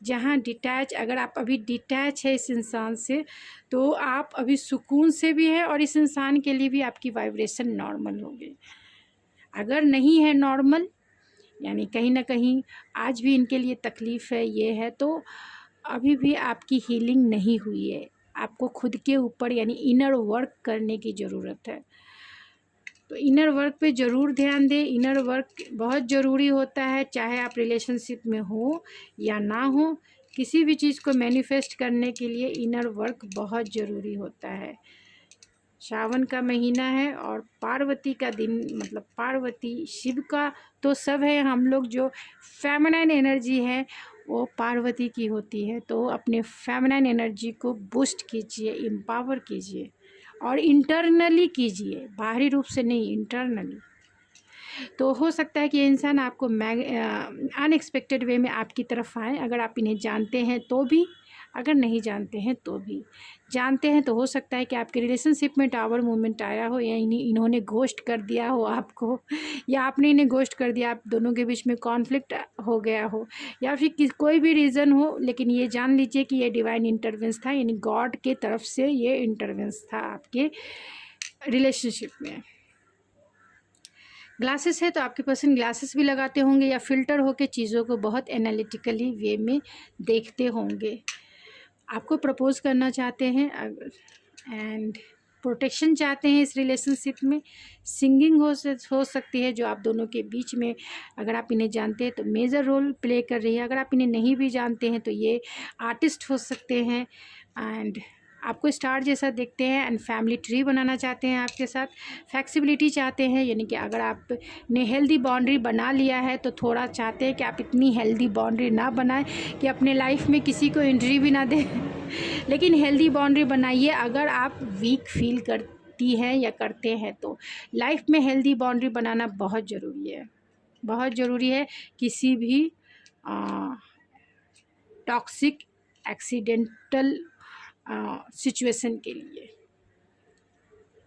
जहाँ अगर आप अभी डिटैच है इस इंसान से तो आप अभी सुकून से भी हैं और इस इंसान के लिए भी आपकी वाइब्रेशन नॉर्मल होगी। अगर नहीं है नॉर्मल, यानी कहीं ना कहीं आज भी इनके लिए तकलीफ़ है, ये है, तो अभी भी आपकी हीलिंग नहीं हुई है। आपको खुद के ऊपर यानी इनर वर्क करने की ज़रूरत है। तो इनर वर्क पे ज़रूर ध्यान दें। इनर वर्क बहुत ज़रूरी होता है, चाहे आप रिलेशनशिप में हो या ना हो। किसी भी चीज़ को मैनिफेस्ट करने के लिए इनर वर्क बहुत ज़रूरी होता है। सावन का महीना है और पार्वती का दिन, मतलब पार्वती शिव का तो सब है, हम लोग जो फेमिनाइन एनर्जी है वो पार्वती की होती है। तो अपने फेमिनाइन एनर्जी को बूस्ट कीजिए, एम्पावर कीजिए और इंटरनली कीजिए, बाहरी रूप से नहीं, इंटरनली। तो हो सकता है कि ये इंसान आपको अनएक्सपेक्टेड वे में आपकी तरफ आए, अगर आप इन्हें जानते हैं तो भी, अगर नहीं जानते हैं तो भी। जानते हैं तो हो सकता है कि आपके रिलेशनशिप में टावर मूवमेंट आया हो या इन्होंने घोस्ट कर दिया हो आपको, या आपने इन्हें घोस्ट कर दिया, आप दोनों के बीच में कॉन्फ्लिक्ट हो गया हो, या फिर कोई भी रीज़न हो। लेकिन ये जान लीजिए कि ये डिवाइन इंटरवेंस था, यानी गॉड के तरफ से ये इंटरवेंस था आपके रिलेशनशिप में। ग्लासेस है तो आपके पर्सन ग्लासेस भी लगाते होंगे या फिल्टर होके चीज़ों को बहुत एनालिटिकली वे में देखते होंगे। आपको प्रपोज करना चाहते हैं एंड प्रोटेक्शन चाहते हैं इस रिलेशनशिप में। सिंगिंग हो सकती है जो आप दोनों के बीच में, अगर आप इन्हें जानते हैं तो मेजर रोल प्ले कर रही है। अगर आप इन्हें नहीं भी जानते हैं तो ये आर्टिस्ट हो सकते हैं एंड आपको स्टार जैसा देखते हैं एंड फैमिली ट्री बनाना चाहते हैं आपके साथ। फ्लेक्सिबिलिटी चाहते हैं, यानी कि अगर आपने हेल्दी बाउंड्री बना लिया है तो थोड़ा चाहते हैं कि आप इतनी हेल्दी बाउंड्री ना बनाएं कि अपने लाइफ में किसी को एंट्री भी ना दें लेकिन हेल्दी बाउंड्री बनाइए अगर आप वीक फील करती हैं या करते हैं तो। लाइफ में हेल्दी बाउंड्री बनाना बहुत ज़रूरी है, बहुत ज़रूरी है किसी भी टॉक्सिक एक्सीडेंटल सिचुएशन के लिए।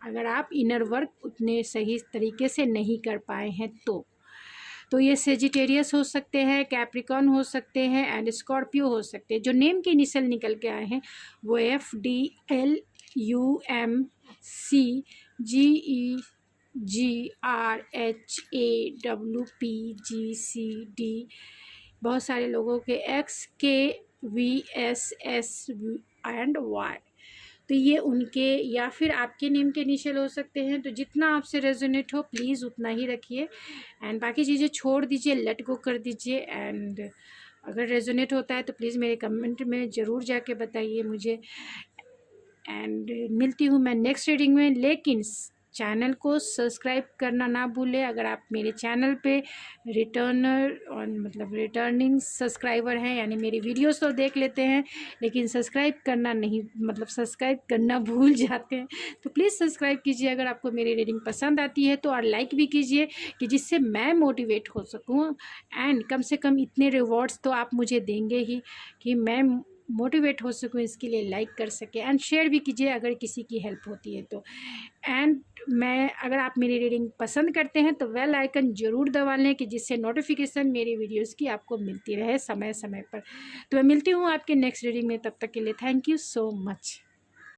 अगर आप इनर वर्क उतने सही तरीके से नहीं कर पाए हैं तो ये सेजिटेरियस हो सकते हैं, कैप्रिकॉन हो सकते हैं एंड स्कॉर्पियो हो सकते हैं। जो नेम के इनिशियल निकल के आए हैं वो FDLUMCGERHAWPGCD, बहुत सारे लोगों के XKVSS एंड Y। तो ये उनके या फिर आपके नेम के इनिशियल हो सकते हैं। तो जितना आपसे रेजोनेट हो प्लीज़ उतना ही रखिए एंड बाकी चीज़ें छोड़ दीजिए, लेट गो कर दीजिए। एंड अगर रेजोनेट होता है तो प्लीज़ मेरे कमेंट में ज़रूर जाके बताइए मुझे। एंड मिलती हूँ मैं नेक्स्ट रीडिंग में, लेकिन चैनल को सब्सक्राइब करना ना भूलें। अगर आप मेरे चैनल पे रिटर्निंग सब्सक्राइबर हैं, यानी मेरी वीडियोस तो देख लेते हैं लेकिन सब्सक्राइब करना नहीं, सब्सक्राइब करना भूल जाते हैं, तो प्लीज़ सब्सक्राइब कीजिए अगर आपको मेरी रीडिंग पसंद आती है तो। और लाइक भी कीजिए कि जिससे मैं मोटिवेट हो सकूँ एंड कम से कम इतने रिवॉर्ड्स तो आप मुझे देंगे ही कि मैं मोटिवेट हो सकूँ, इसके लिए लाइक कर सके एंड शेयर भी कीजिए अगर किसी की हेल्प होती है तो। एंड अगर आप मेरी रीडिंग पसंद करते हैं तो बेल आइकन ज़रूर दबा लें कि जिससे नोटिफिकेशन मेरी वीडियोस की आपको मिलती रहे समय समय पर। तो मैं मिलती हूँ आपके नेक्स्ट रीडिंग में, तब तक के लिए थैंक यू सो मच।